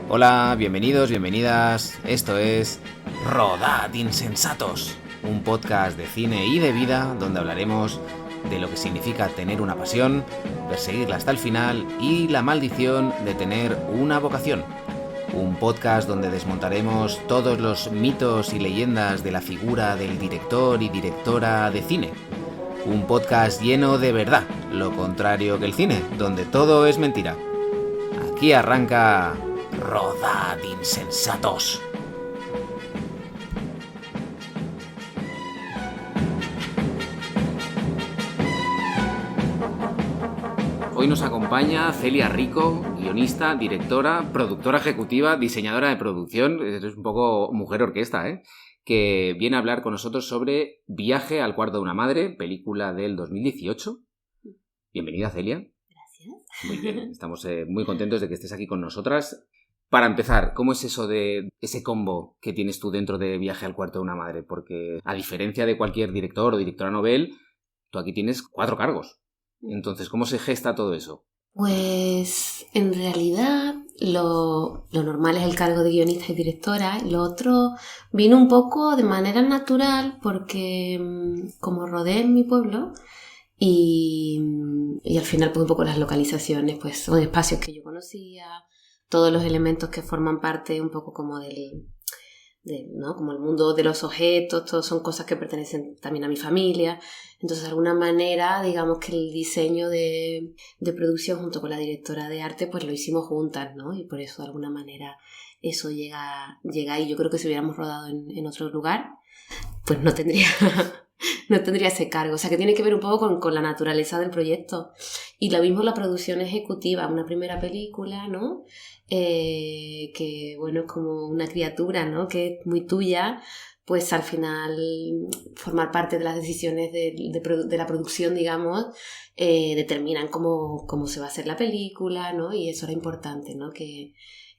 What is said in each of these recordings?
Hola, bienvenidos, bienvenidas. Esto es Rodad Insensatos, un podcast de cine y de vida donde hablaremos de lo que significa tener una pasión, perseguirla hasta el final y la maldición de tener una vocación. Un podcast donde desmontaremos todos los mitos y leyendas de la figura del director y directora de cine. Un podcast lleno de verdad, lo contrario que el cine, donde todo es mentira. Aquí arranca Rodad Insensatos. Hoy nos acompaña Celia Rico, guionista, directora, productora ejecutiva, diseñadora de producción, es un poco mujer orquesta, que viene a hablar con nosotros sobre Viaje al cuarto de una madre, película del 2018. Bienvenida, Celia. Gracias. Muy bien, estamos muy contentos de que estés aquí con nosotras. Para empezar, ¿cómo es eso de ese combo que tienes tú dentro de Viaje al cuarto de una madre? Porque a diferencia de cualquier director o directora novel, tú aquí tienes 4 cargos. Entonces, ¿cómo se gesta todo eso? Pues en realidad lo normal es el cargo de guionista y directora. Lo otro vino un poco de manera natural porque como rodé en mi pueblo y al final pues un poco las localizaciones pues son espacios que yo conocía, todos los elementos que forman parte un poco como ¿no? Como el mundo de los objetos, todos son cosas que pertenecen también a mi familia. Entonces, de alguna manera, digamos que el diseño de producción junto con la directora de arte, pues lo hicimos juntas, ¿no? Y por eso, de alguna manera, eso llega ahí. Yo creo que si hubiéramos rodado en otro lugar, pues no tendría ese cargo. O sea, que tiene que ver un poco con la naturaleza del proyecto. Y lo mismo la producción ejecutiva, una primera película, ¿no? Que, bueno, es como una criatura, ¿no? Que es muy tuya, pues al final formar parte de las decisiones de la producción, digamos, determinan cómo se va a hacer la película, ¿no? Y eso era importante, ¿no? Que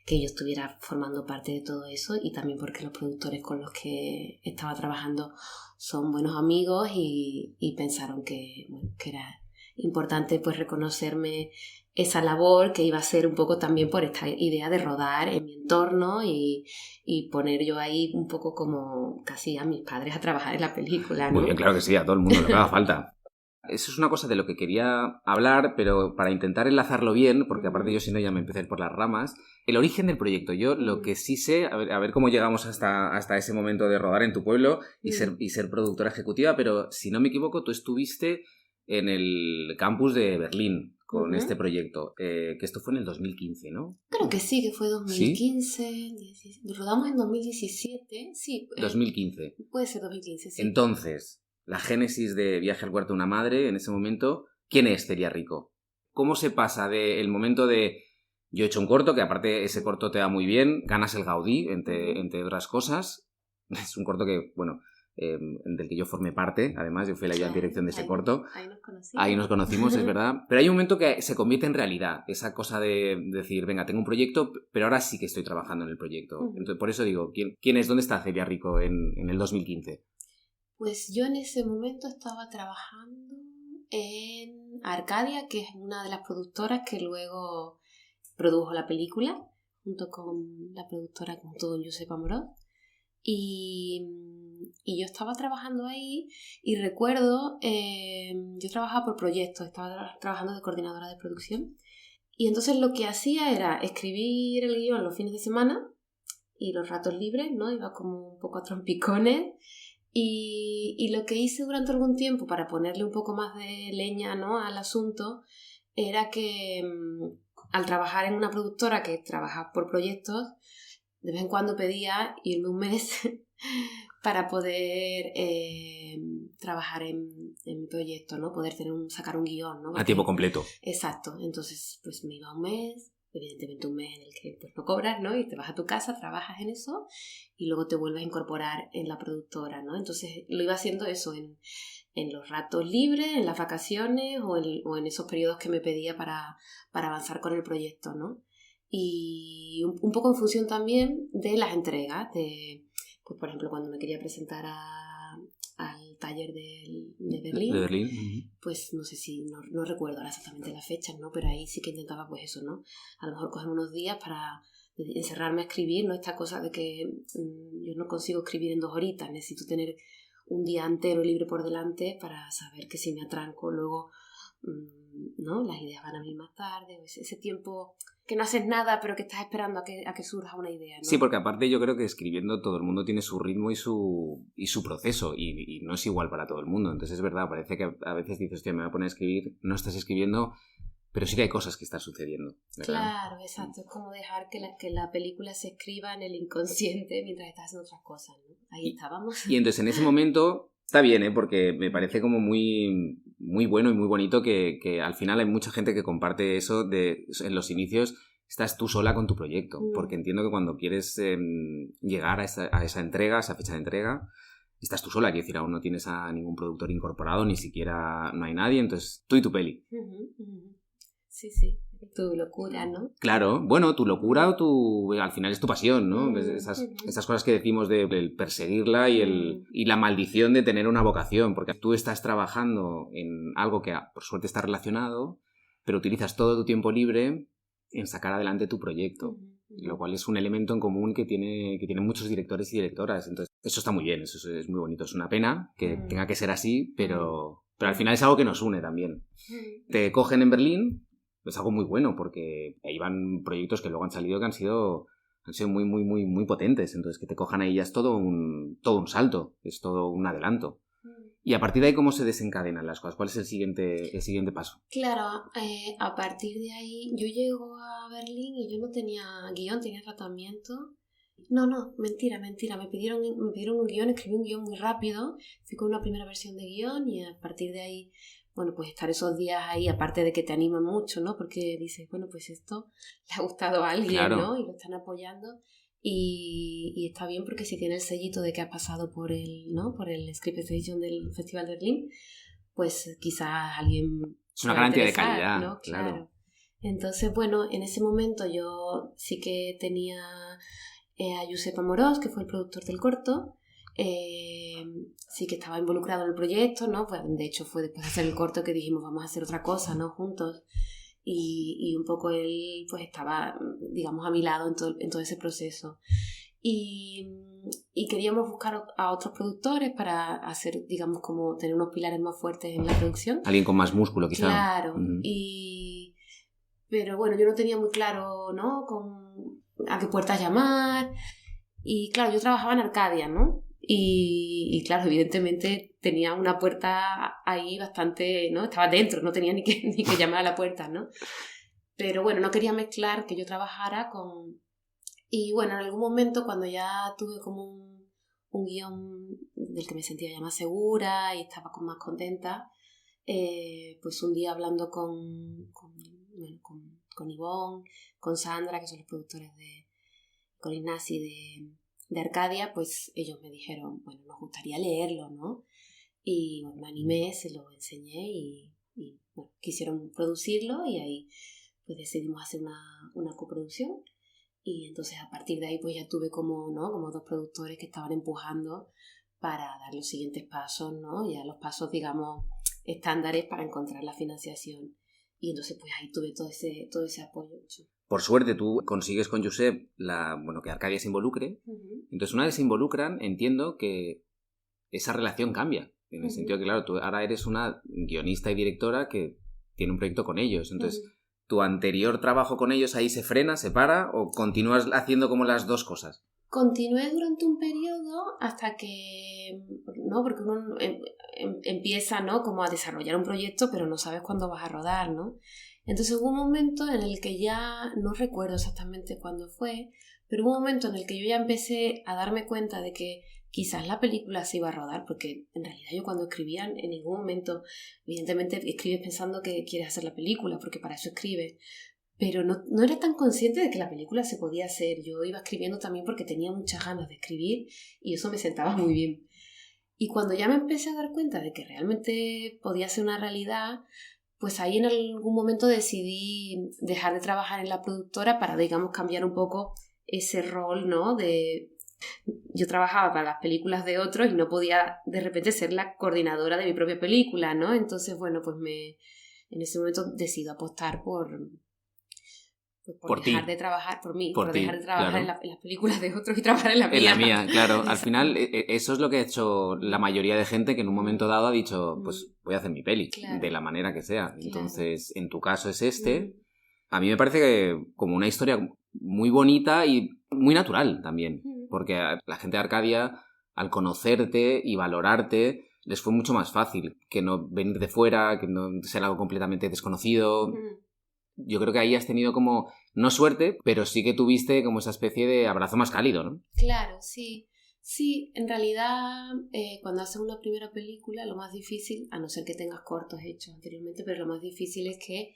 yo estuviera formando parte de todo eso y también porque los productores con los que estaba trabajando son buenos amigos y pensaron que era importante pues reconocerme esa labor que iba a ser un poco también por esta idea de rodar en mi entorno y poner yo ahí un poco como casi a mis padres a trabajar en la película, ¿no? Muy bien, claro que sí, a todo el mundo le haga falta. Eso es una cosa de lo que quería hablar, pero para intentar enlazarlo bien, porque aparte yo si no ya me empecé a ir por las ramas, el origen del proyecto. Yo lo que sí sé, a ver cómo llegamos hasta ese momento de rodar en tu pueblo y ser productora ejecutiva, pero si no me equivoco, tú estuviste en el campus de Berlín con este proyecto, que esto fue en el 2015, ¿no? Creo que sí, que fue 2015, ¿sí? Rodamos en 2017, sí. 2015. Puede ser 2015, sí. Entonces, la génesis de Viaje al cuarto de una madre, en ese momento, ¿quién es Celia Rico? ¿Cómo se pasa del momento de yo he hecho un corto, que aparte ese corto te va muy bien, ganas el Gaudí, entre otras cosas? Es un corto que, bueno, del que yo formé parte, además, yo fui la dirección de ese corto. Ahí nos conocimos, es verdad. Pero hay un momento que se convierte en realidad, esa cosa de decir, venga, tengo un proyecto, pero ahora sí que estoy trabajando en el proyecto. Entonces, por eso digo, ¿quién es? ¿Dónde está Celia Rico en el 2015? Pues yo en ese momento estaba trabajando en Arcadia, que es una de las productoras que luego produjo la película, junto con la productora, junto con Josep Amorós. Y yo estaba trabajando ahí y recuerdo, yo trabajaba por proyectos, estaba trabajando de coordinadora de producción. Y entonces lo que hacía era escribir el guión los fines de semana y los ratos libres, ¿no? Iba como un poco a trompicones. Y lo que hice durante algún tiempo para ponerle un poco más de leña, ¿no?, al asunto era que al trabajar en una productora que trabaja por proyectos, de vez en cuando pedía irme un mes para poder trabajar en mi proyecto, ¿no? Poder sacar un guión, ¿no? A tiempo completo. Exacto. Entonces, pues me iba un mes, evidentemente un mes en el que pues no cobras, ¿no? Y te vas a tu casa, trabajas en eso y luego te vuelves a incorporar en la productora, ¿no? Entonces lo iba haciendo eso en los ratos libres, en las vacaciones o en esos periodos que me pedía para avanzar con el proyecto, ¿no? Y un poco en función también de las entregas, pues por ejemplo cuando me quería presentar al taller de Berlín, pues no sé si, no recuerdo ahora exactamente las fechas, ¿no? Pero ahí sí que intentaba pues eso, ¿no? A lo mejor coger unos días para encerrarme a escribir, ¿no? Esta cosa de que yo no consigo escribir en 2 horitas, necesito tener un día entero libre por delante para saber que si me atranco luego, ¿no? Las ideas van a venir más tarde, ese tiempo que no haces nada pero que estás esperando a que surja una idea, ¿no? Sí, porque aparte yo creo que escribiendo todo el mundo tiene su ritmo y su proceso y no es igual para todo el mundo. Entonces es verdad, parece que a veces dices, hostia, me voy a poner a escribir, no estás escribiendo, pero sí que hay cosas que están sucediendo, ¿verdad? Claro, exacto. Es como dejar que la película se escriba en el inconsciente mientras estás haciendo otras cosas, ¿no? Ahí estábamos. Y entonces en ese momento está bien, ¿eh? Porque me parece como muy, muy bueno y muy bonito que al final hay mucha gente que comparte eso en los inicios estás tú sola con tu proyecto, porque entiendo que cuando quieres llegar a esa entrega, a esa fecha de entrega, estás tú sola, quiero decir, aún no tienes a ningún productor incorporado, ni siquiera no hay nadie, entonces tú y tu peli. Sí, sí, tu locura, ¿no? Claro, bueno, tu locura o al final es tu pasión, ¿no? Esas cosas que decimos de perseguirla y la maldición de tener una vocación, porque tú estás trabajando en algo que por suerte está relacionado, pero utilizas todo tu tiempo libre en sacar adelante tu proyecto, lo cual es un elemento en común que tienen muchos directores y directoras. Entonces, eso está muy bien, eso es muy bonito. Es una pena que tenga que ser así, pero al final es algo que nos une también. Te cogen en Berlín, es algo muy bueno, porque ahí van proyectos que luego han salido que han sido muy, muy, muy, muy potentes. Entonces, que te cojan ahí ya es todo un salto, es todo un adelanto. Y a partir de ahí, ¿cómo se desencadenan las cosas? ¿Cuál es el siguiente paso? Claro, a partir de ahí yo llego a Berlín y yo no tenía guión, tenía tratamiento. No, mentira. Me pidieron un guión, escribí un guión muy rápido, fui con una primera versión de guión y a partir de ahí, bueno, pues estar esos días ahí, aparte de que te anima mucho, ¿no? Porque dices, bueno, pues esto le ha gustado a alguien, claro, ¿no? Y lo están apoyando. Y está bien porque si tiene el sellito de que ha pasado por el Script Edition del Festival de Berlín, pues quizás alguien... Es una garantía de calidad, ¿no? Claro. Entonces, bueno, en ese momento yo sí que tenía a Josep Amorós, que fue el productor del corto, sí que estaba involucrado en el proyecto, ¿no? Pues, de hecho fue después de hacer el corto que dijimos vamos a hacer otra cosa, ¿no? Juntos. Y un poco él pues estaba, digamos, a mi lado en todo ese proceso. Y queríamos buscar a otros productores para hacer, digamos, como tener unos pilares más fuertes en la producción. Alguien con más músculo, quizá. Claro. Pero bueno, yo no tenía muy claro, ¿no? A qué puertas llamar. Y claro, yo trabajaba en Arcadia, ¿no? Y claro, evidentemente tenía una puerta ahí bastante, ¿no? Estaba dentro, no tenía ni que llamar a la puerta, ¿no? Pero bueno, no quería mezclar que yo trabajara con... Y bueno, en algún momento cuando ya tuve como un guión del que me sentía ya más segura y estaba más contenta, pues un día hablando con Ivonne, con Sandra, que son los productores con Ignasi de Arcadia, pues ellos me dijeron, bueno, nos gustaría leerlo, ¿no? Y bueno, me animé, se lo enseñé y bueno, quisieron producirlo y ahí pues decidimos hacer una coproducción y entonces a partir de ahí pues ya tuve como 2 productores que estaban empujando para dar los siguientes pasos, ¿no? Ya los pasos, digamos, estándares para encontrar la financiación y entonces pues ahí tuve todo ese apoyo. Por suerte tú consigues con Josep que Arcadia se involucre. Entonces una vez se involucran, entiendo que esa relación cambia. En el sentido que, claro, tú ahora eres una guionista y directora que tiene un proyecto con ellos. Entonces, ¿tu anterior trabajo con ellos ahí se frena, se para o continúas haciendo como las dos cosas? Continué durante un periodo hasta que, ¿no? Porque uno empieza, ¿no? Como a desarrollar un proyecto, pero no sabes cuándo vas a rodar, ¿no? Entonces hubo un momento en el que ya, no recuerdo exactamente cuándo fue, pero hubo un momento en el que yo ya empecé a darme cuenta de que quizás la película se iba a rodar, porque en realidad yo cuando escribía en ningún momento, evidentemente escribes pensando que quieres hacer la película, porque para eso escribes, pero no era tan consciente de que la película se podía hacer. Yo iba escribiendo también porque tenía muchas ganas de escribir y eso me sentaba muy bien. Y cuando ya me empecé a dar cuenta de que realmente podía ser una realidad, pues ahí en algún momento decidí dejar de trabajar en la productora para, digamos, cambiar un poco ese rol, ¿no? Yo trabajaba para las películas de otros y no podía de repente ser la coordinadora de mi propia película, ¿no? Entonces, bueno, pues en ese momento decido apostar por Pues por dejar ti. de trabajar, por mí, Por ti, dejar de trabajar claro. en las películas de otros y trabajar en la mía. En la mía, claro. Al final, eso es lo que ha hecho la mayoría de gente que en un momento dado ha dicho, pues voy a hacer mi peli, Claro. de la manera que sea. Claro. Entonces, en tu caso es este. A mí me parece que como una historia muy bonita y muy natural también. Porque a la gente de Arcadia, al conocerte y valorarte, les fue mucho más fácil que no venir de fuera, que no ser algo completamente desconocido. Yo creo que ahí has tenido como, no suerte, pero sí que tuviste como esa especie de abrazo más cálido, ¿no? Claro, sí. Sí, en realidad, cuando haces una primera película, lo más difícil, a no ser que tengas cortos hechos anteriormente, pero lo más difícil es que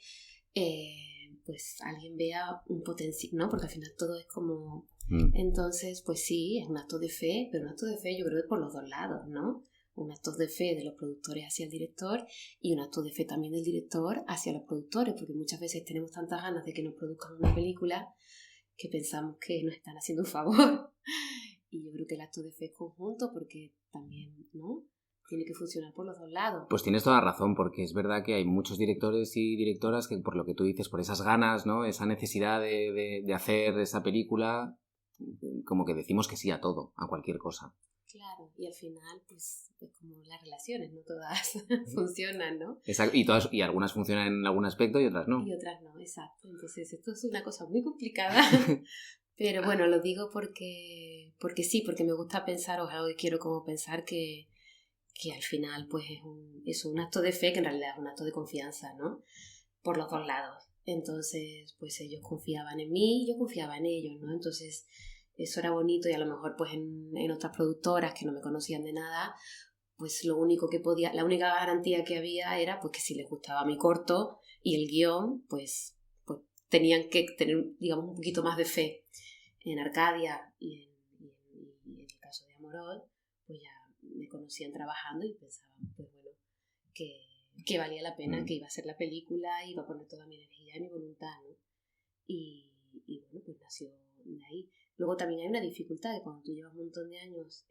pues alguien vea un potencial, ¿no? Porque al final todo es como... Entonces, pues sí, es un acto de fe, pero un acto de fe yo creo que por los dos lados, ¿no? Un acto de fe de los productores hacia el director y un acto de fe también del director hacia los productores, porque muchas veces tenemos tantas ganas de que nos produzcan una película que pensamos que nos están haciendo un favor. Y yo creo que el acto de fe es conjunto porque también, ¿no? Tiene que funcionar por los dos lados. Pues tienes toda razón, porque es verdad que hay muchos directores y directoras que, por lo que tú dices, por esas ganas, ¿no? Esa necesidad de hacer esa película, como que decimos que sí a todo, a cualquier cosa. Claro, y al final, pues, es como las relaciones, no todas funcionan, ¿no? Exacto, y algunas funcionan en algún aspecto y otras no. Y otras no, exacto. Entonces, esto es una cosa muy complicada. Pero bueno, lo digo porque sí, porque me gusta pensar, o algo que quiero como pensar que al final pues es un acto de fe que en realidad es un acto de confianza, ¿no? Por los dos lados. Entonces, pues ellos confiaban en mí y yo confiaba en ellos, ¿no? Entonces, eso era bonito y a lo mejor pues en otras productoras que no me conocían de nada, pues lo único que podía, la única garantía que había era pues que si les gustaba mi corto y el guión, pues tenían que tener, digamos, un poquito más de fe. En Arcadia y en el caso de Amorós, pues ya me conocían trabajando y pensaban, pues bueno, que valía la pena, que iba a hacer la película, iba a poner toda mi energía y mi voluntad, ¿no? Y bueno, pues nació de ahí. Luego también hay una dificultad que cuando tú llevas un montón de años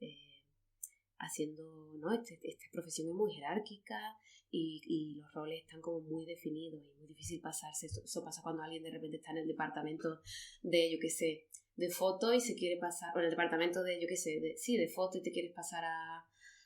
haciendo, ¿no? Esta profesión es muy jerárquica y los roles están como muy definidos y muy difícil pasarse. Eso pasa cuando alguien de repente está en el departamento de, yo qué sé, de foto y se quiere pasar, o en el departamento de, yo qué sé, de foto y te quieres pasar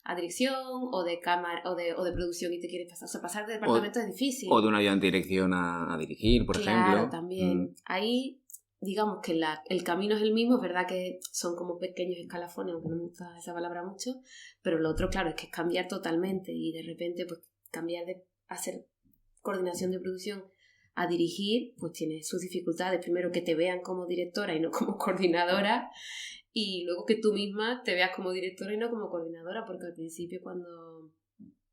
a dirección o de cámara o de producción y te quieres pasar. O sea, pasar de departamento es difícil. O de una ayudante de dirección a dirigir, por ejemplo. Claro, también. Ahí, digamos que el camino es el mismo, es verdad que son como pequeños escalafones, aunque no me gusta esa palabra mucho, pero lo otro, claro, es que es cambiar totalmente y de repente, pues cambiar de hacer coordinación de producción a dirigir, pues tiene sus dificultades. Primero que te vean como directora y no como coordinadora, y luego que tú misma te veas como directora y no como coordinadora, porque al principio cuando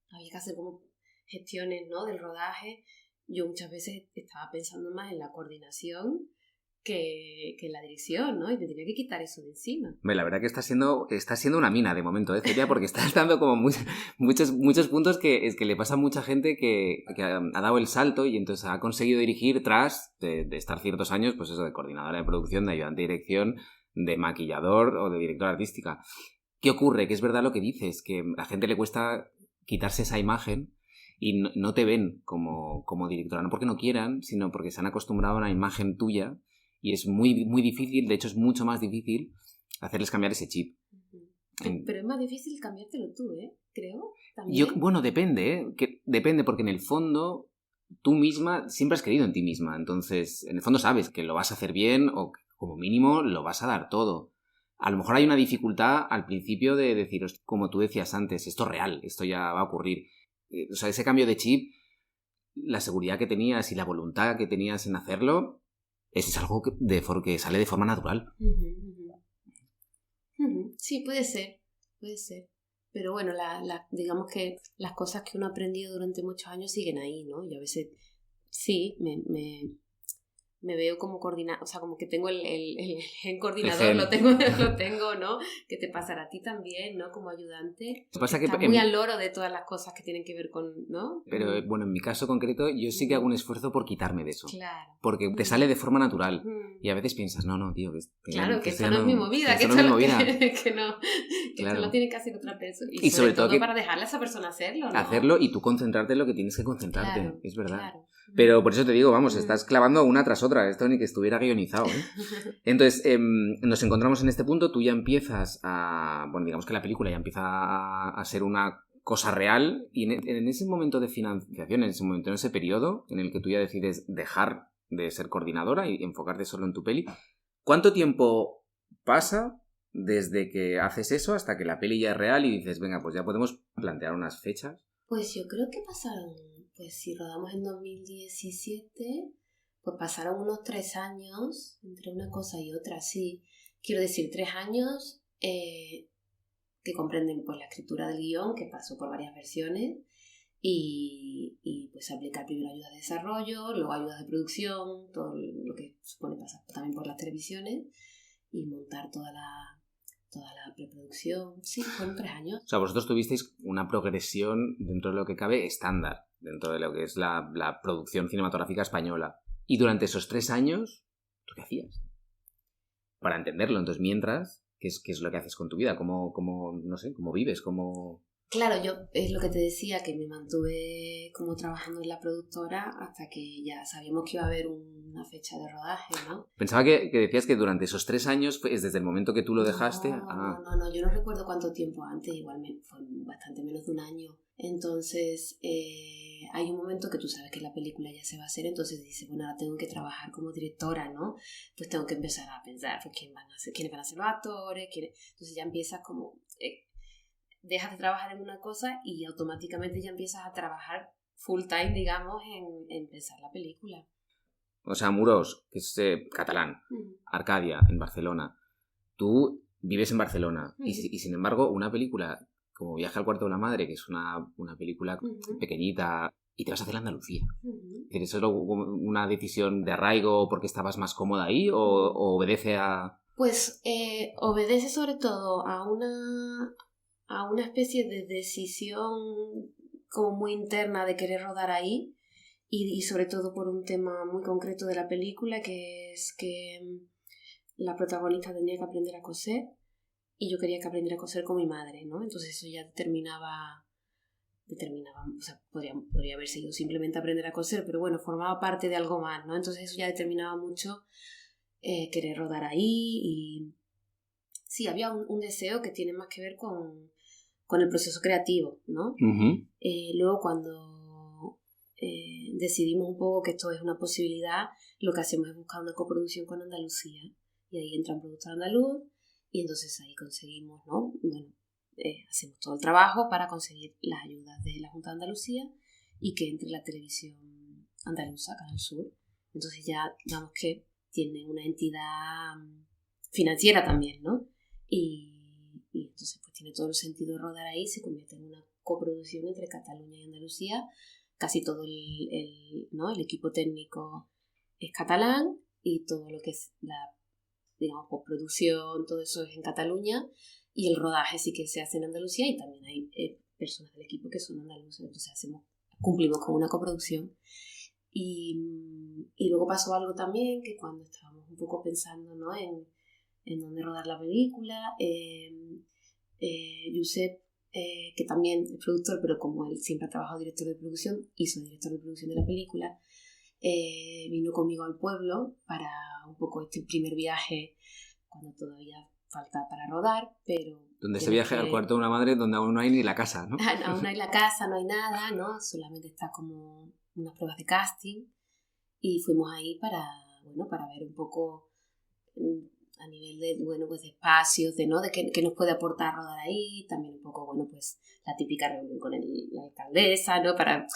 había que hacer como gestiones, ¿no?, del rodaje, yo muchas veces estaba pensando más en la coordinación que en la dirección, ¿no? Y me tenía que quitar eso de encima. La verdad que está siendo una mina de momento, Celia, porque estás dando como muchos puntos que es que le pasa a mucha gente que ha dado el salto y entonces ha conseguido dirigir tras de estar ciertos años, pues eso, de coordinadora de producción, de ayudante de dirección, de maquillador o de directora artística. ¿Qué ocurre? Que es verdad lo que dices, que a la gente le cuesta quitarse esa imagen y no te ven como directora, no porque no quieran, sino porque se han acostumbrado a una imagen tuya. Y es muy, muy difícil, de hecho es mucho más difícil hacerles cambiar ese chip. Pero es más difícil cambiártelo tú, creo. También. Bueno, depende, depende porque en el fondo tú misma siempre has creído en ti misma. Entonces, en el fondo sabes que lo vas a hacer bien o como mínimo lo vas a dar todo. A lo mejor hay una dificultad al principio de deciros, como tú decías antes, esto es real, esto ya va a ocurrir. O sea, ese cambio de chip, la seguridad que tenías y la voluntad que tenías en hacerlo... Eso es algo que sale de forma natural. Sí, puede ser. Pero bueno, digamos que las cosas que uno ha aprendido durante muchos años siguen ahí, ¿no? Y a veces sí, me veo como coordinador, o sea, como que tengo el gen coordinador, lo tengo, ¿no? Que te pasará a ti también, ¿no? Como ayudante. Pasa está que muy al loro de todas las cosas que tienen que ver con, ¿no? Pero bueno, en mi caso concreto, yo sí que hago un esfuerzo por quitarme de eso. Claro. Porque te sale de forma natural. Y a veces piensas, no, tío, claro, que esto no es mi movida, que esto lo tiene que hacer otra persona. Y sobre todo para dejarle a esa persona hacerlo, ¿no? Hacerlo y tú concentrarte en lo que tienes que concentrarte, claro, es verdad. Claro. Pero por eso te digo, vamos, estás clavando una tras otra. Esto ni que estuviera guionizado, ¿eh? Entonces, nos encontramos en este punto, tú ya empiezas a... Bueno, digamos que la película ya empieza a ser una cosa real y en ese momento de financiación, en ese momento, en ese periodo en el que tú ya decides dejar de ser coordinadora y enfocarte solo en tu peli, ¿cuánto tiempo pasa desde que haces eso hasta que la peli ya es real y dices, venga, pues ya podemos plantear unas fechas? Pues yo creo que pasaron, pues si rodamos en 2017, pues pasaron unos 3 años entre una cosa y otra, sí. Quiero decir, 3 años que comprenden pues la escritura del guión, que pasó por varias versiones, y pues aplicar primero ayudas de desarrollo, luego ayudas de producción, todo lo que supone pasar también por las televisiones, y montar toda la preproducción. Sí, fueron 3 años. O sea, vosotros tuvisteis una progresión dentro de lo que cabe estándar, dentro de lo que es la producción cinematográfica española. Y durante esos 3 años, ¿tú qué hacías? Para entenderlo, entonces, mientras, ¿qué es lo que haces con tu vida? ¿Cómo no sé, cómo vives? ¿Cómo...? Claro, yo es lo que te decía, que me mantuve como trabajando en la productora hasta que ya sabíamos que iba a haber una fecha de rodaje, ¿no? Pensaba que decías que durante esos 3 años, pues, desde el momento que tú lo dejaste... No, yo no recuerdo cuánto tiempo antes, igual fue bastante menos de un año. Entonces, hay un momento que tú sabes que la película ya se va a hacer, entonces dices, bueno, ahora tengo que trabajar como directora, ¿no? Pues tengo que empezar a pensar, pues, quiénes van a ser los actores, entonces ya empiezas como... dejas de trabajar en una cosa y automáticamente ya empiezas a trabajar full time, digamos, en pensar la película. O sea, Amorós, que es catalán, Arcadia, en Barcelona. Tú vives en Barcelona y sin embargo una película como Viaje al cuarto de la madre, que es una película pequeñita, y te vas a hacer Andalucía. ¿Es eso una decisión de arraigo porque estabas más cómoda ahí o obedece a...? Pues obedece sobre todo a una especie de decisión como muy interna de querer rodar ahí y sobre todo por un tema muy concreto de la película, que es que la protagonista tenía que aprender a coser y yo quería que aprendiera a coser con mi madre, ¿no? Entonces eso ya determinaba, o sea, podría haber sido simplemente aprender a coser, pero bueno, formaba parte de algo más, ¿no? Entonces eso ya determinaba mucho querer rodar ahí y sí, había un deseo que tiene más que ver con el proceso creativo, ¿no? Luego cuando decidimos un poco que esto es una posibilidad, lo que hacemos es buscar una coproducción con Andalucía y ahí entra un productor andaluz y entonces ahí conseguimos, ¿no? Bueno, hacemos todo el trabajo para conseguir las ayudas de la Junta de Andalucía y que entre la televisión andaluza, Canal Sur. Entonces ya digamos que tiene una entidad financiera también, ¿no? Y entonces pues tiene todo el sentido rodar ahí, se convierte en una coproducción entre Cataluña y Andalucía. Casi todo el equipo técnico es catalán y todo lo que es la, digamos, postproducción, todo eso es en Cataluña y el rodaje sí que se hace en Andalucía y también hay personas del equipo que son andaluces, entonces cumplimos con una coproducción. Y luego pasó algo también que cuando estábamos un poco pensando, ¿no? en dónde rodar la película, Josep, que también es productor, pero como él siempre ha trabajado director de producción, hizo director de producción de la película, vino conmigo al pueblo para un poco este primer viaje cuando todavía falta para rodar, pero... Donde ese viaje al cuarto de una madre donde aún no hay ni la casa, ¿no? Aún no hay la casa, no hay nada, ¿no? Solamente está como unas pruebas de casting y fuimos ahí para ver un poco a nivel de, pues de espacios, de qué nos puede aportar rodar ahí, también un poco, pues la típica reunión con la alcaldesa, ¿no? Para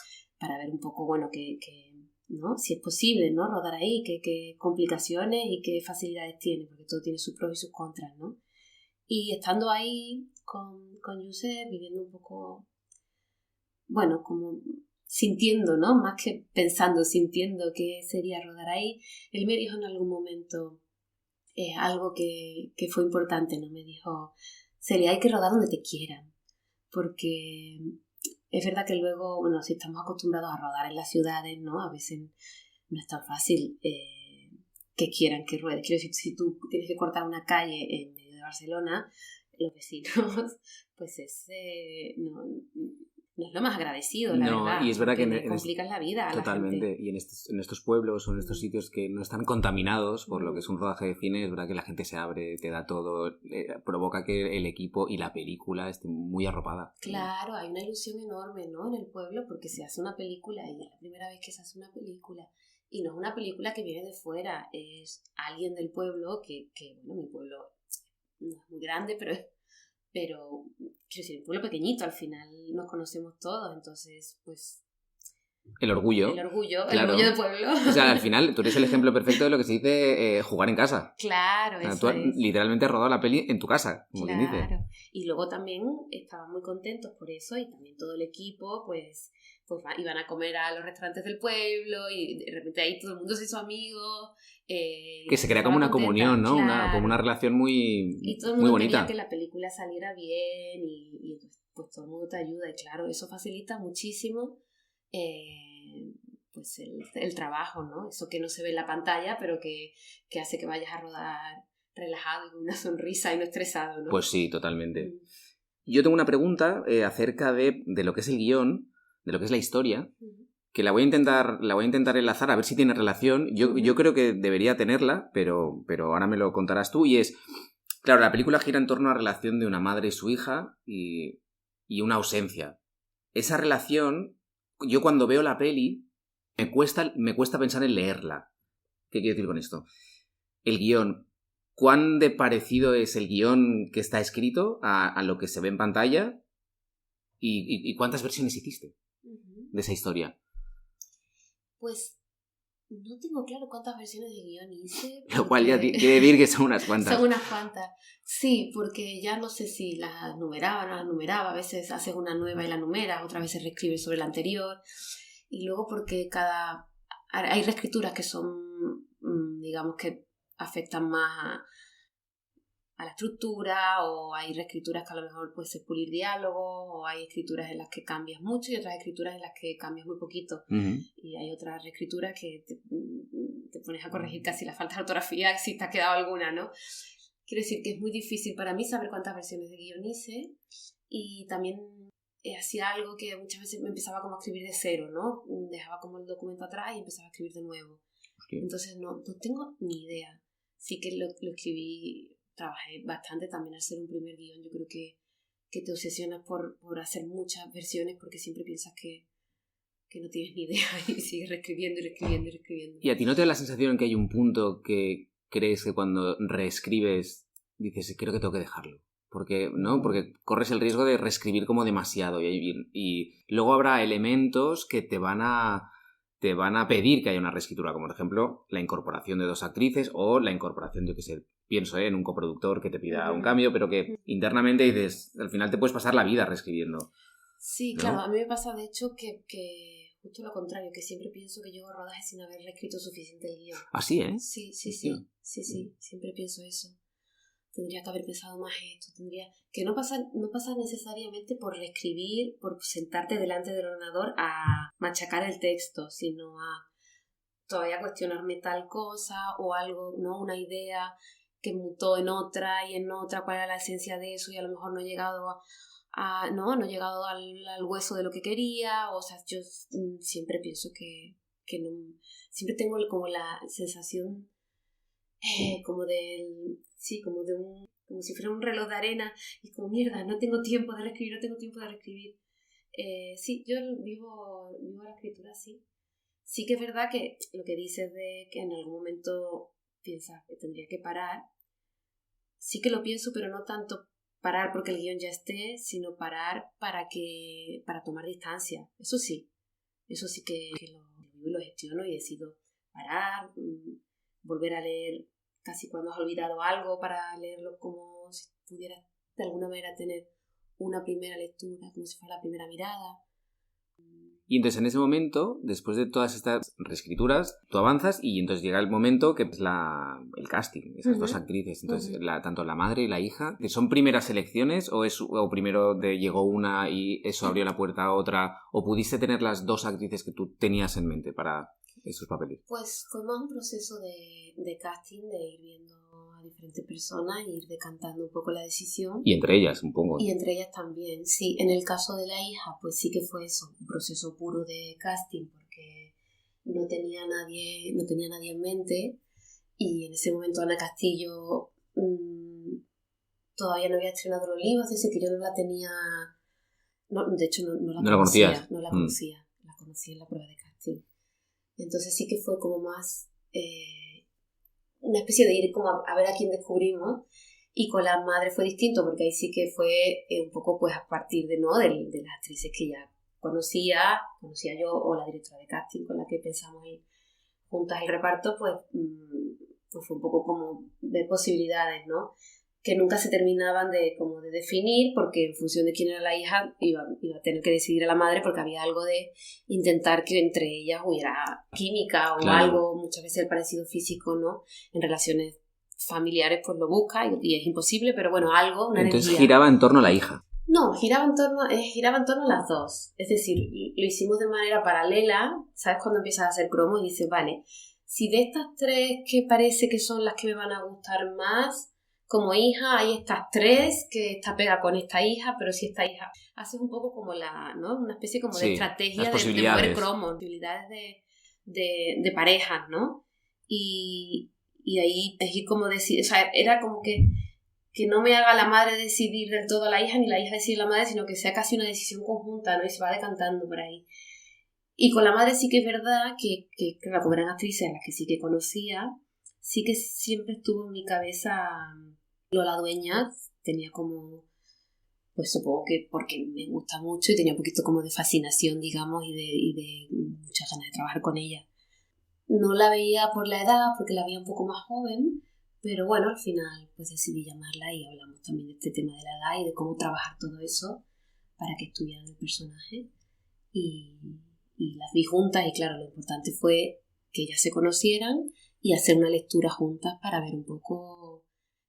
ver un poco, ¿no? Si es posible, ¿no? Rodar ahí, qué complicaciones y qué facilidades tiene, porque todo tiene sus pros y sus contras, ¿no? Y estando ahí con Josep, viviendo un poco, como sintiendo, ¿no? Más que pensando, sintiendo qué sería rodar ahí, él me dijo en algún momento algo que fue importante, ¿no? Me dijo, Celia, hay que rodar donde te quieran, porque es verdad que luego, si estamos acostumbrados a rodar en las ciudades, ¿no? A veces no es tan fácil que quieran que ruedes. Quiero decir, si tú tienes que cortar una calle en medio de Barcelona, los vecinos, pues no es lo más agradecido, la verdad. Y es verdad que complicas la vida a totalmente. La gente. Y en estos pueblos o en estos sitios que no están contaminados por lo que es un rodaje de cine, es verdad que la gente se abre, te da todo, provoca que el equipo y la película esté muy arropada. Claro, hay una ilusión enorme, ¿no? En el pueblo, porque se hace una película y es la primera vez que se hace una película. Y no es una película que viene de fuera, es alguien del pueblo que bueno, mi pueblo no es muy grande, pero quiero decir, un pueblo pequeñito, al final nos conocemos todos, entonces, pues... El orgullo. El orgullo del pueblo. O sea, al final, tú eres el ejemplo perfecto de lo que se dice jugar en casa. Claro, eso tú literalmente has rodado la peli en tu casa, como quien dice. Claro, y luego también estaban muy contentos por eso, y también todo el equipo, pues iban a comer a los restaurantes del pueblo, y de repente ahí todo el mundo se hizo amigo. Que se crea como una comunión, ¿no? Claro. Como una relación muy, y todo el mundo muy bonita. quería que la película saliera bien, y pues todo el mundo te ayuda, y claro, eso facilita muchísimo pues el trabajo, ¿no? Eso que no se ve en la pantalla, pero que hace que vayas a rodar relajado y con una sonrisa y no estresado, ¿no? Pues sí, totalmente. Yo tengo una pregunta acerca de lo que es el guión, de lo que es la historia, que la voy a intentar enlazar a ver si tiene relación. Yo creo que debería tenerla, pero ahora me lo contarás tú. Y es, claro, la película gira en torno a la relación de una madre y su hija y una ausencia. Esa relación, yo cuando veo la peli, me cuesta pensar en leerla. ¿Qué quiero decir con esto? El guión. ¿Cuán de parecido es el guión que está escrito a lo que se ve en pantalla? ¿Y cuántas versiones hiciste de esa historia? Pues no tengo claro cuántas versiones de guión hice. Lo cual ya quiere decir que son unas cuantas. Son unas cuantas. Sí, porque ya no sé si las numeraba o no las numeraba. A veces haces una nueva y la numeras, otras veces reescribes sobre la anterior. Y luego porque hay reescrituras que son, digamos, que afectan más a la estructura, o hay reescrituras que a lo mejor puedes pulir diálogos, o hay escrituras en las que cambias mucho y otras escrituras en las que cambias muy poquito. Y hay otras reescrituras que te pones a corregir casi la falta de ortografía si te ha quedado alguna, ¿no? Quiero decir que es muy difícil para mí saber cuántas versiones de guión hice, y también hacía algo que muchas veces me empezaba como a escribir de cero, ¿no? Dejaba como el documento atrás y empezaba a escribir de nuevo. Okay. Entonces no tengo ni idea. Sí que lo escribí, trabajé bastante también al ser un primer guión. Yo creo que te obsesionas por hacer muchas versiones porque siempre piensas que no tienes ni idea y sigues reescribiendo. ¿Y a ti no te da la sensación en que hay un punto que crees que cuando reescribes dices, creo que tengo que dejarlo? Porque corres el riesgo de reescribir como demasiado y luego habrá elementos que te van a pedir que haya una reescritura, como por ejemplo la incorporación de 2 actrices o la incorporación, yo que sé, pienso en un coproductor que te pida un cambio, pero que internamente dices, al final te puedes pasar la vida reescribiendo. Sí, ¿no? Claro, a mí me pasa de hecho que justo lo contrario, que siempre pienso que llego a rodajes sin haber reescrito suficiente el guión. ¿Ah, sí, eh? Sí, siempre pienso eso. Tendría que haber pensado más esto, que no pasa necesariamente por reescribir, por sentarte delante del ordenador a machacar el texto, sino a todavía cuestionarme tal cosa o algo, ¿no? Una idea que mutó en otra y en otra, cuál era la esencia de eso, y a lo mejor no he llegado no he llegado al hueso de lo que quería. O sea, yo siempre pienso que no, siempre tengo como la sensación como si fuera un reloj de arena, y como mierda, no tengo tiempo de reescribir. Sí, yo vivo la escritura así. Sí que es verdad que lo que dices de que en algún momento piensas que tendría que parar, sí que lo pienso, pero no tanto parar porque el guión ya esté, sino parar para tomar distancia. Eso sí que lo vivo y lo gestiono, y decido parar, volver a leer casi cuando has olvidado algo, para leerlo como si pudieras de alguna manera tener una primera lectura, como si fuera la primera mirada. Y entonces en ese momento, después de todas estas reescrituras, tú avanzas y entonces llega el momento que es el casting, esas 2 actrices. Entonces, tanto la madre y la hija, ¿son primeras selecciones o primero llegó una y eso abrió la puerta a otra? ¿O pudiste tener las 2 actrices que tú tenías en mente para esos papeles? Pues fue más un proceso de casting, de ir viendo a diferentes personas e ir decantando un poco la decisión. Y entre ellas, un poco. Y entre ellas también, sí. En el caso de la hija, pues sí que fue eso, un proceso puro de casting, porque no tenía nadie en mente, y en ese momento Ana Castillo todavía no había estrenado los libros, es decir, que yo no la tenía... No, de hecho, no la conocía. No la conocía. La conocí en la prueba de casting. Entonces sí que fue como más una especie de ir como a ver a quién descubrimos. Y con la madre fue distinto, porque ahí sí que fue un poco pues a partir de las actrices que ya conocía yo, o la directora de casting con la que pensamos ir juntas el reparto, pues fue un poco como ver posibilidades, ¿no? Que nunca se terminaban de definir, porque en función de quién era la hija iba a tener que decidir a la madre, porque había algo de intentar que entre ellas hubiera química o claro. Algo, muchas veces el parecido físico, ¿no? En relaciones familiares pues lo busca y es imposible, pero bueno, algo, una Entonces energía. giraba en torno a la hija. No, giraba en torno a las dos. Es decir, lo hicimos de manera paralela. ¿Sabes? Cuando empiezas a hacer cromos y dices, vale, si de estas tres que parece que son las que me van a gustar más, como hija, hay estas tres que esta pega con esta hija, pero si esta hija... Haces un poco como ¿no? Una especie como de estrategia de mover cromos, posibilidades de parejas, ¿no? Y ahí es ir como decir... O sea, era como que no me haga la madre decidir del todo a la hija, ni la hija decidir a la madre, sino que sea casi una decisión conjunta, ¿no? Y se va decantando por ahí. Y con la madre sí que es verdad que claro, como eran actrices a las que sí que conocía, sí que siempre estuvo en mi cabeza Lola Dueñas. Tenía como, pues supongo que porque me gusta mucho y tenía un poquito como de fascinación, digamos, y de muchas ganas de trabajar con ella. No la veía por la edad, porque la veía un poco más joven, pero bueno, al final pues decidí llamarla y hablamos también de este tema de la edad y de cómo trabajar todo eso para que estuvieran el personaje. Y las vi juntas y claro, lo importante fue que ellas se conocieran y hacer una lectura juntas para ver un poco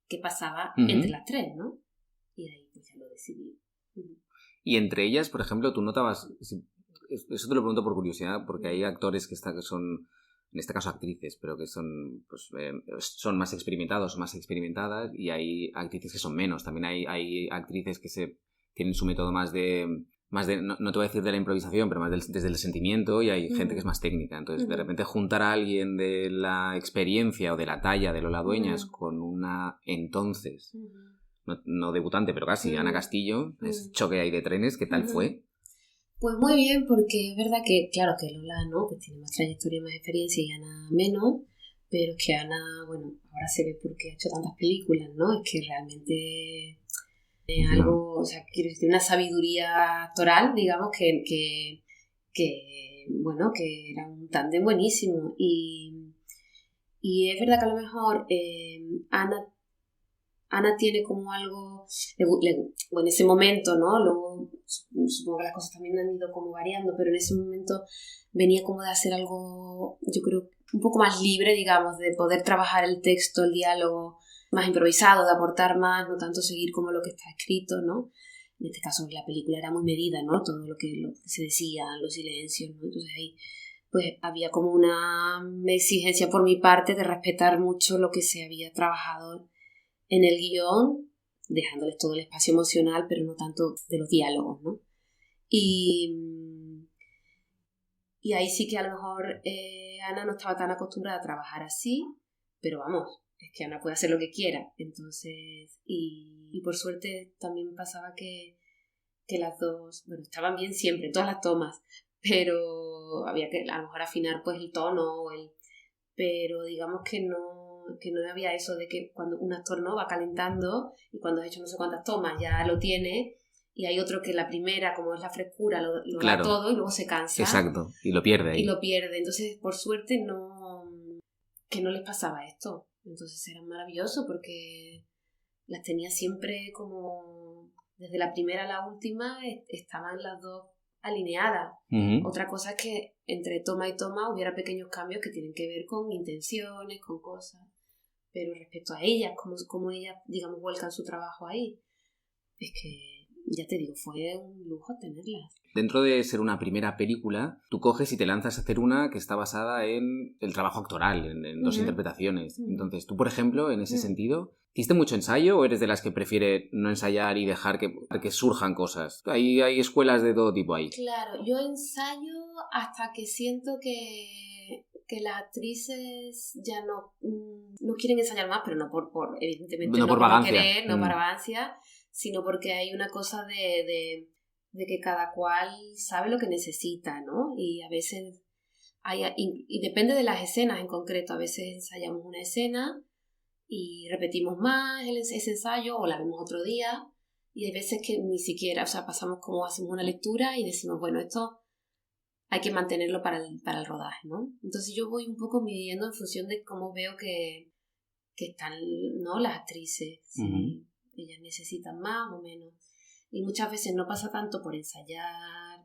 qué pasaba entre las tres, ¿no? Y ahí pues ya lo decidí. Y entre ellas, por ejemplo, tú notabas... Eso te lo pregunto por curiosidad, porque hay actores que son... En este caso actrices, pero que son pues, son más experimentados o más experimentadas, y hay actrices que son menos. También hay actrices que tienen su método más de no te voy a decir de la improvisación, pero más desde el sentimiento, y hay gente que es más técnica. Entonces, de repente juntar a alguien de la experiencia o de la talla de Lola Dueñas con una entonces, no debutante, pero casi, Ana Castillo, es choque ahí de trenes. ¿Qué tal fue? Pues muy bien, porque es verdad que, claro, que Lola, ¿no? Pues tiene más trayectoria, más experiencia, y Ana menos, pero es que Ana, bueno, ahora se ve porque ha hecho tantas películas, ¿no? Es que realmente algo, o sea, quiero decir, una sabiduría actoral, digamos, que bueno, que era un tándem buenísimo. Y es verdad que a lo mejor Ana tiene como algo, bueno, en ese momento, ¿no? Luego supongo que las cosas también han ido como variando, pero en ese momento venía como de hacer algo, yo creo, un poco más libre, digamos, de poder trabajar el texto, el diálogo más improvisado, de aportar más, no tanto seguir como lo que está escrito, ¿no? En este caso la película era muy medida, ¿no? Todo lo que se decía, los silencios, ¿no? Entonces ahí pues había como una exigencia por mi parte de respetar mucho lo que se había trabajado en el guión, dejándoles todo el espacio emocional, pero no tanto de los diálogos, ¿no? Y ahí sí que a lo mejor Ana no estaba tan acostumbrada a trabajar así, pero vamos, es que Ana puede hacer lo que quiera. Entonces, y por suerte también pasaba que las dos, bueno, estaban bien siempre, en todas las tomas, pero había que a lo mejor afinar pues el tono, pero digamos que no había eso de que cuando un actor no va calentando y cuando has hecho no sé cuántas tomas ya lo tiene, y hay otro que la primera, como es la frescura, lo claro, da todo y luego se cansa. Exacto, y lo pierde ahí. Entonces, por suerte, que no les pasaba esto. Entonces era maravilloso porque las tenía siempre como, desde la primera a la última, estaban las dos alineadas. Otra cosa es que entre toma y toma hubiera pequeños cambios que tienen que ver con intenciones, con cosas, pero respecto a ellas, como ellas, digamos, vuelcan su trabajo ahí, es que ya te digo, fue un lujo tenerlas. Dentro de ser una primera película, tú coges y te lanzas a hacer una que está basada en el trabajo actoral, en dos interpretaciones. Entonces, tú, por ejemplo, en ese sentido, ¿hiciste mucho ensayo o eres de las que prefiere no ensayar y dejar que surjan cosas? Hay escuelas de todo tipo ahí. Claro, yo ensayo hasta que siento que las actrices ya no quieren ensayar más, pero no por evidentemente no por vagancia. No querer, no para vagancia, sino porque hay una cosa de que cada cual sabe lo que necesita, ¿no? Y a veces y depende de las escenas en concreto. A veces ensayamos una escena y repetimos más ese ensayo o la vemos otro día, y hay veces que ni siquiera, o sea, pasamos como hacemos una lectura y decimos, bueno, esto hay que mantenerlo para el rodaje, ¿no? Entonces yo voy un poco midiendo en función de cómo veo que están, ¿no?, las actrices, si ellas necesitan más o menos. Y muchas veces no pasa tanto por ensayar,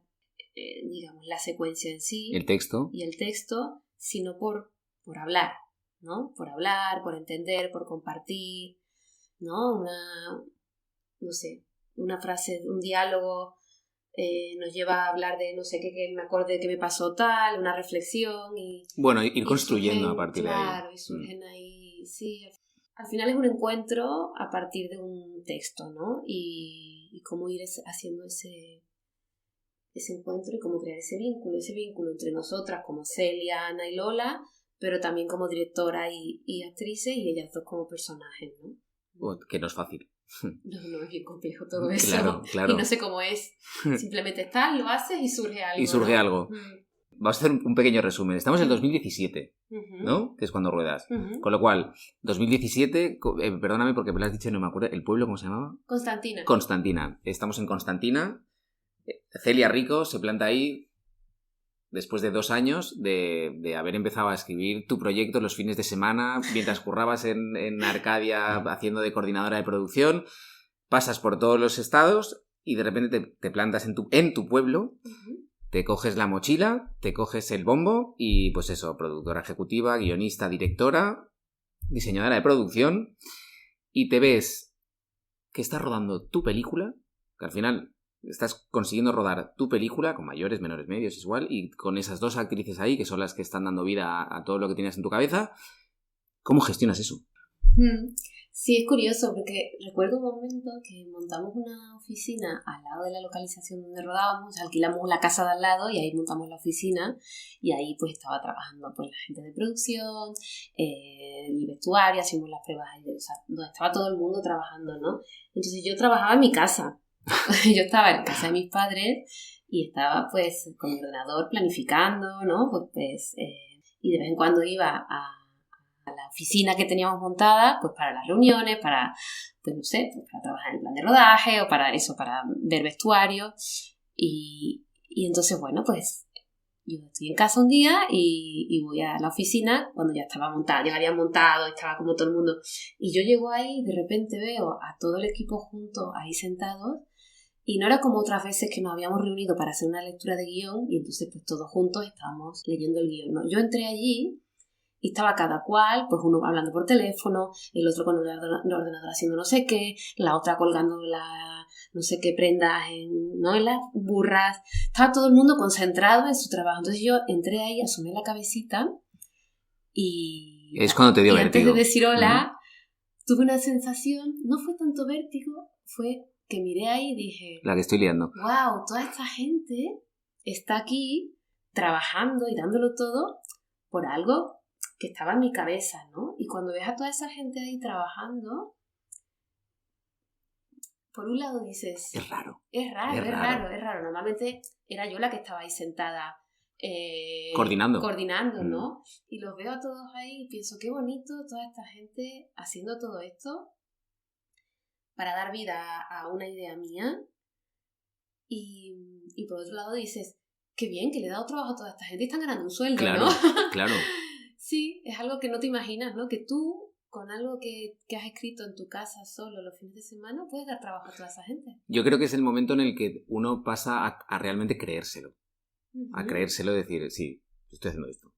digamos, la secuencia en sí. El texto. Y el texto, sino por hablar, ¿no? Por hablar, por entender, por compartir, ¿no? No sé, una frase, un diálogo nos lleva a hablar de no sé qué, que me acordé que me pasó tal, una reflexión y... Bueno, ir construyendo surgen, a partir de ahí. Claro, y surgen ahí, sí. Al final es un encuentro a partir de un texto, ¿no? Y cómo ir haciendo ese encuentro y cómo crear ese vínculo entre nosotras como Celia, Ana y Lola, pero también como directora y actrices, y ellas dos como personajes, ¿no? Que no es fácil. No, es bien complejo todo eso. Claro. Y no sé cómo es. Simplemente estás, lo haces y surge algo. Y surge algo. Vamos a hacer un pequeño resumen. Estamos en el 2017, ¿no? Que es cuando ruedas. Con lo cual, 2017, perdóname porque me lo has dicho y no me acuerdo. ¿El pueblo cómo se llamaba? Constantina. Estamos en Constantina. Celia Rico se planta ahí después de 2 años de haber empezado a escribir tu proyecto los fines de semana, mientras currabas en Arcadia haciendo de coordinadora de producción, pasas por todos los estados y de repente te plantas en tu pueblo, te coges la mochila, te coges el bombo y pues eso, productora ejecutiva, guionista, directora, diseñadora de producción, y te ves que estás rodando tu película, que al final... Estás consiguiendo rodar tu película con mayores, menores, medios, es igual, y con esas 2 actrices ahí, que son las que están dando vida a todo lo que tienes en tu cabeza. ¿Cómo gestionas eso? Sí, es curioso, porque recuerdo un momento que montamos una oficina al lado de la localización donde rodábamos, alquilamos la casa de al lado y ahí montamos la oficina, y ahí pues estaba trabajando pues la gente de producción, el vestuario, hacíamos las pruebas ahí, o sea, donde estaba todo el mundo trabajando, ¿no? Entonces yo trabajaba en mi casa. Yo estaba en casa de mis padres y estaba pues con mi ordenador planificando, ¿no? Pues y de vez en cuando iba a la oficina que teníamos montada, pues para las reuniones, para, pues no sé, pues para trabajar en el plan de rodaje o para eso, para ver vestuario. Y entonces, bueno, pues yo estoy en casa un día y voy a la oficina cuando ya estaba montada, ya la habían montado, estaba como todo el mundo. Y yo llego ahí y de repente veo a todo el equipo junto ahí sentados. Y no era como otras veces que nos habíamos reunido para hacer una lectura de guión y entonces pues todos juntos estábamos leyendo el guión, ¿no? Yo entré allí y estaba cada cual, pues uno hablando por teléfono, el otro con el ordenador haciendo no sé qué, la otra colgando no sé qué prendas en las burras. Estaba todo el mundo concentrado en su trabajo. Entonces yo entré ahí, asomé la cabecita y... Es cuando te dio vértigo. Antes de decir hola, tuve una sensación, no fue tanto vértigo, fue... que miré ahí y dije... La que estoy liando. ¡Wow! Toda esta gente está aquí trabajando y dándolo todo por algo que estaba en mi cabeza, ¿no? Y cuando ves a toda esa gente ahí trabajando, por un lado dices... Es raro. Es raro. Normalmente era yo la que estaba ahí sentada coordinando, ¿no? Y los veo a todos ahí y pienso, qué bonito toda esta gente haciendo todo esto para dar vida a una idea mía, y por otro lado dices, qué bien, que le he dado trabajo a toda esta gente y están ganando un sueldo, claro, ¿no? Claro. Sí, es algo que no te imaginas, ¿no? Que tú, con algo que has escrito en tu casa solo los fines de semana, puedes dar trabajo a toda esa gente. Yo creo que es el momento en el que uno pasa a realmente creérselo. A creérselo, decir, sí, estoy haciendo esto.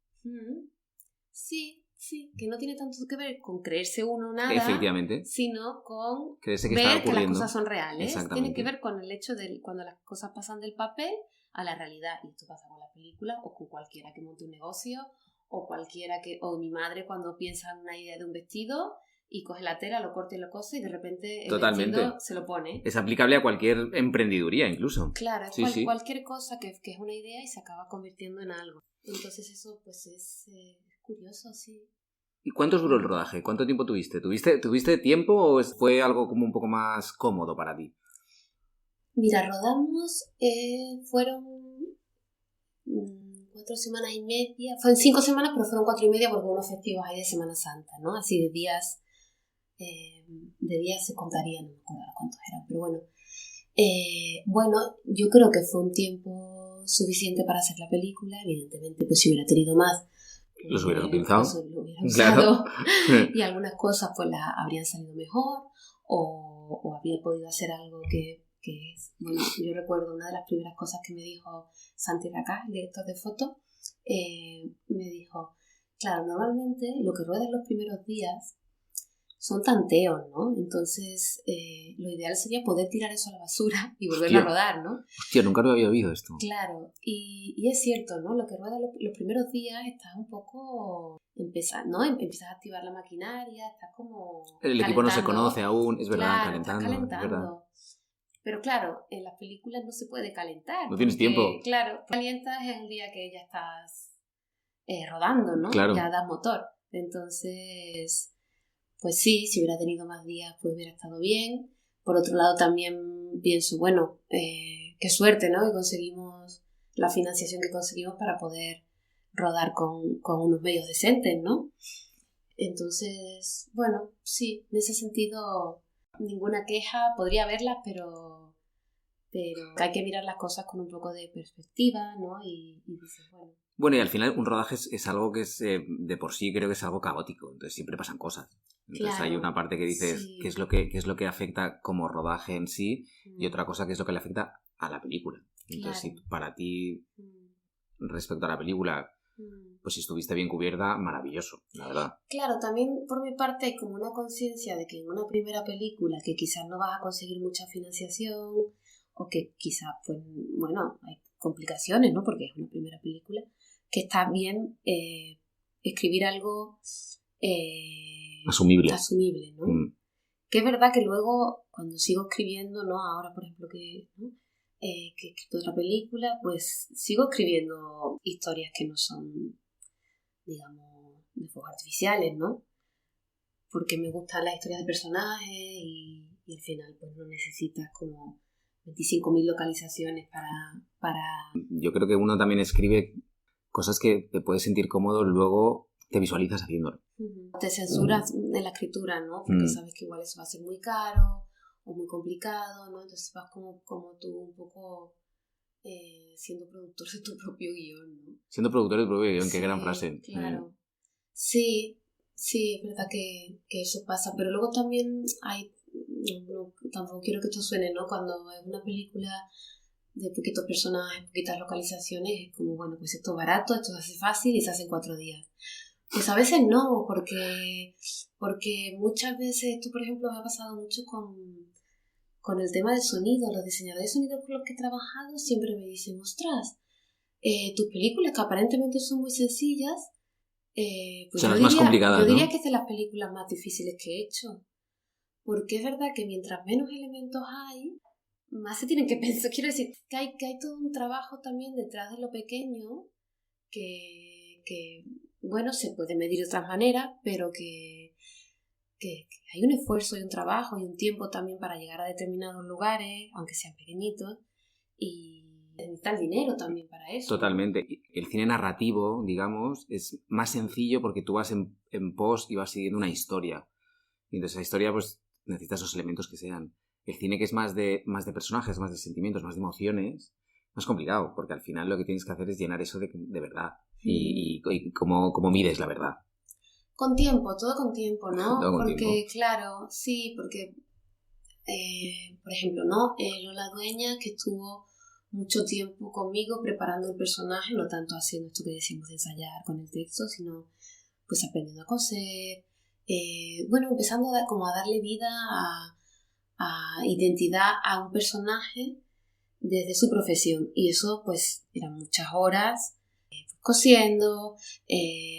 Sí, Sí, que no tiene tanto que ver con creerse uno nada, efectivamente, sino con creerse que está ver que las ocurriendo. cosas son reales. Exactamente. Tiene que ver con el hecho de cuando las cosas pasan del papel a la realidad. Y esto pasa con las películas o con cualquiera que monte un negocio o mi madre cuando piensa en una idea de un vestido y coge la tela, lo corta y lo cose y de repente el Totalmente. vestido se lo pone. Es aplicable a cualquier emprendiduría incluso. Claro, es Sí. cualquier cosa que es una idea y se acaba convirtiendo en algo. Entonces eso pues es curioso, sí. ¿Y cuánto duró el rodaje? ¿Cuánto tiempo tuviste? ¿Tuviste tiempo o fue algo como un poco más cómodo para ti? Mira, rodamos, fueron 4 semanas y media, fueron 5 semanas, pero fueron 4 y media porque unos festivos hay de Semana Santa, ¿no? Así de días se contarían, no me acuerdo cuántos eran, pero bueno. Bueno, yo creo que fue un tiempo suficiente para hacer la película, evidentemente, pues si hubiera tenido más, los hubieras utilizado. Lo hubiera usado. Claro. Y algunas cosas pues habrían salido mejor o habría podido hacer algo que es, bueno, yo recuerdo una de las primeras cosas que me dijo Santi Racá, el director de foto, me dijo, claro, normalmente lo que rueda en los primeros días son tanteos, ¿no? Entonces lo ideal sería poder tirar eso a la basura y volverlo a rodar, ¿no? Hostia, nunca lo había oído esto. Claro, y es cierto, ¿no? Lo que rueda los primeros días estás un poco ¿no? Empiezas a activar la maquinaria, estás como el calentando. equipo no se conoce aún, es verdad, claro, calentando. Estás calentando. Es verdad. Pero claro, en las películas no se puede calentar. No tienes tiempo. Claro, calientas es el día que ya estás rodando, ¿no? Claro. Ya das motor. Entonces, pues sí, si hubiera tenido más días, pues hubiera estado bien. Por otro lado, también pienso, bueno, qué suerte, ¿no? Que conseguimos la financiación que conseguimos para poder rodar con unos medios decentes, ¿no? Entonces, bueno, sí, en ese sentido, ninguna queja, podría haberlas, pero hay que mirar las cosas con un poco de perspectiva, ¿no? Y dices, bueno. Bueno, y al final un rodaje es algo que es, de por sí creo que es algo caótico, entonces siempre pasan cosas. Entonces claro, hay una parte que dices sí. qué es lo que afecta como rodaje en sí y otra cosa que es lo que le afecta a la película. Entonces claro. Si para ti, respecto a la película, pues si estuviste bien cubierta, maravilloso, la verdad. Claro, también por mi parte hay como una conciencia de que en una primera película que quizás no vas a conseguir mucha financiación o que quizás, pues, bueno, hay complicaciones, ¿no? Porque es una primera película, que está bien escribir algo asumible, ¿no? Que es verdad que luego, cuando sigo escribiendo, ¿no? Ahora, por ejemplo, ¿no? Que he escrito otra película, pues sigo escribiendo historias que no son, digamos, de fuegos artificiales, ¿no? Porque me gustan las historias de personajes y al final pues no necesitas como 25.000 localizaciones para... Yo creo que uno también escribe cosas que te puedes sentir cómodo, luego te visualizas haciéndolo. Te censuras en la escritura, ¿no? Porque sabes que igual eso va a ser muy caro o muy complicado, ¿no? Entonces vas como tú un poco siendo productor de tu propio guión, ¿no? Siendo productor de tu propio guión, sí, qué gran frase. Claro. Sí, es verdad que eso pasa, pero luego también hay, no, tampoco quiero que esto suene, ¿no? Cuando es una película de poquitos personajes, poquitas localizaciones, es como, bueno, pues esto es barato, esto se hace fácil y se hace en 4 días. Pues a veces no, porque muchas veces, esto por ejemplo me ha pasado mucho con el tema del sonido. Los diseñadores de sonido con los que he trabajado siempre me dicen, ostras, tus películas que aparentemente son muy sencillas, pues son las más complicadas, yo diría ¿no? que es de las películas más difíciles que he hecho. Porque es verdad que mientras menos elementos hay, más se tienen que pensar. Quiero decir que hay todo un trabajo también detrás de lo pequeño que bueno, se puede medir de otras maneras, pero que hay un esfuerzo y un trabajo y un tiempo también para llegar a determinados lugares, aunque sean pequeñitos, y necesita el dinero también para eso. Totalmente. El cine narrativo, digamos, es más sencillo porque tú vas en post y vas siguiendo una historia. Y entonces esa historia, pues, necesita esos elementos que sean. El cine que es más de personajes, más de sentimientos, más de emociones, más complicado, porque al final lo que tienes que hacer es llenar eso de verdad. Y cómo mides la verdad. Con tiempo, todo con tiempo, ¿no? Todo con porque, tiempo. Claro, sí, porque, por ejemplo, ¿no? Lola Dueñas, que estuvo mucho tiempo conmigo preparando el personaje, no tanto haciendo esto que decimos de ensayar con el texto, sino pues aprendiendo a coser, bueno, empezando como a darle vida a identidad a un personaje desde su profesión. Y eso pues eran muchas horas cosiendo,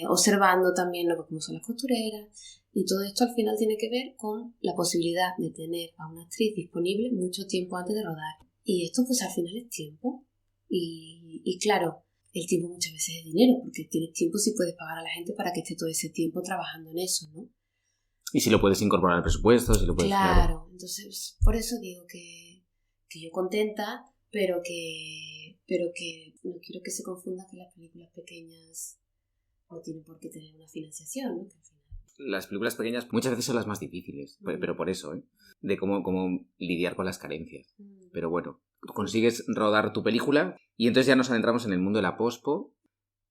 observando también lo que cómo son las costureras. Y todo esto al final tiene que ver con la posibilidad de tener a una actriz disponible mucho tiempo antes de rodar. Y esto pues al final es tiempo. Y claro, el tiempo muchas veces es dinero, porque tienes tiempo si puedes pagar a la gente para que esté todo ese tiempo trabajando en eso, ¿no? Y si lo puedes incorporar al presupuesto, si lo puedes... Claro. Entonces por eso digo que yo contenta, pero que no quiero que se confunda que las películas pequeñas no tienen por qué tener una financiación, ¿no? Que al final... Las películas pequeñas muchas veces son las más difíciles, pero por eso, de cómo lidiar con las carencias. Pero bueno, consigues rodar tu película y entonces ya nos adentramos en el mundo de la pospo.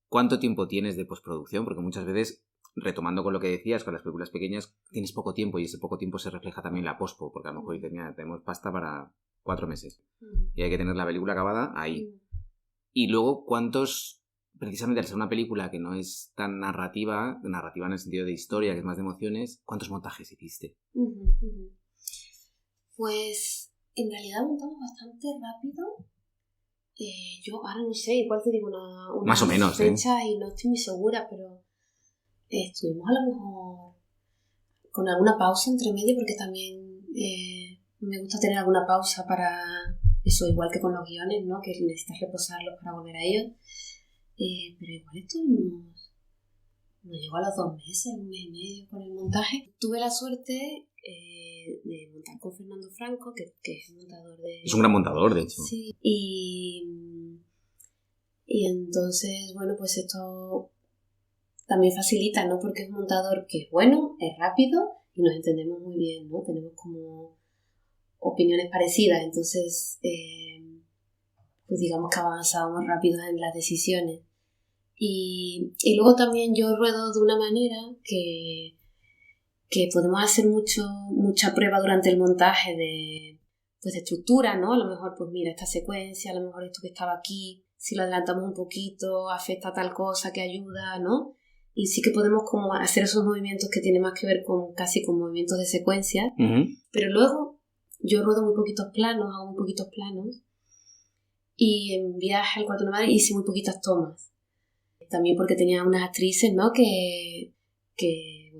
¿Cuánto tiempo tienes de postproducción? Porque muchas veces, retomando con lo que decías, con las películas pequeñas tienes poco tiempo y ese poco tiempo se refleja también en la pospo, porque a lo mejor dices, mira, tenemos pasta para 4 meses y hay que tener la película acabada ahí. Y luego, ¿cuántos... Precisamente al ser una película que no es tan narrativa en el sentido de historia, que es más de emociones, ¿cuántos montajes hiciste? Pues en realidad montamos bastante rápido. Yo ahora no sé, igual te digo una más o menos, fecha y no estoy muy segura, pero estuvimos a lo mejor con alguna pausa entre medio, porque también me gusta tener alguna pausa para eso, igual que con los guiones, ¿no? Que necesitas reposarlos para volver a ellos. Pero igual estuvimos, nos llegó a los 2 meses, 1 mes y medio con el montaje. Tuve la suerte de montar con Fernando Franco, que es un montador de... Es un gran montador, de hecho. Sí, y entonces, bueno, pues esto también facilita, ¿no? Porque es un montador que es bueno, es rápido y nos entendemos muy bien, ¿no? Tenemos como opiniones parecidas, entonces... pues digamos que avanzábamos rápido en las decisiones. Y luego también yo ruedo de una manera que podemos hacer mucha prueba durante el montaje de estructura, ¿no? A lo mejor, pues mira, esta secuencia, a lo mejor esto que estaba aquí, si lo adelantamos un poquito, afecta a tal cosa que ayuda, ¿no? Y sí que podemos como hacer esos movimientos que tienen más que ver casi con movimientos de secuencia. Pero luego yo ruedo muy poquitos planos, hago muy poquitos planos. Y en Viaje al Cuarto de Madrid hice muy poquitas tomas. También porque tenía unas actrices, ¿no? Que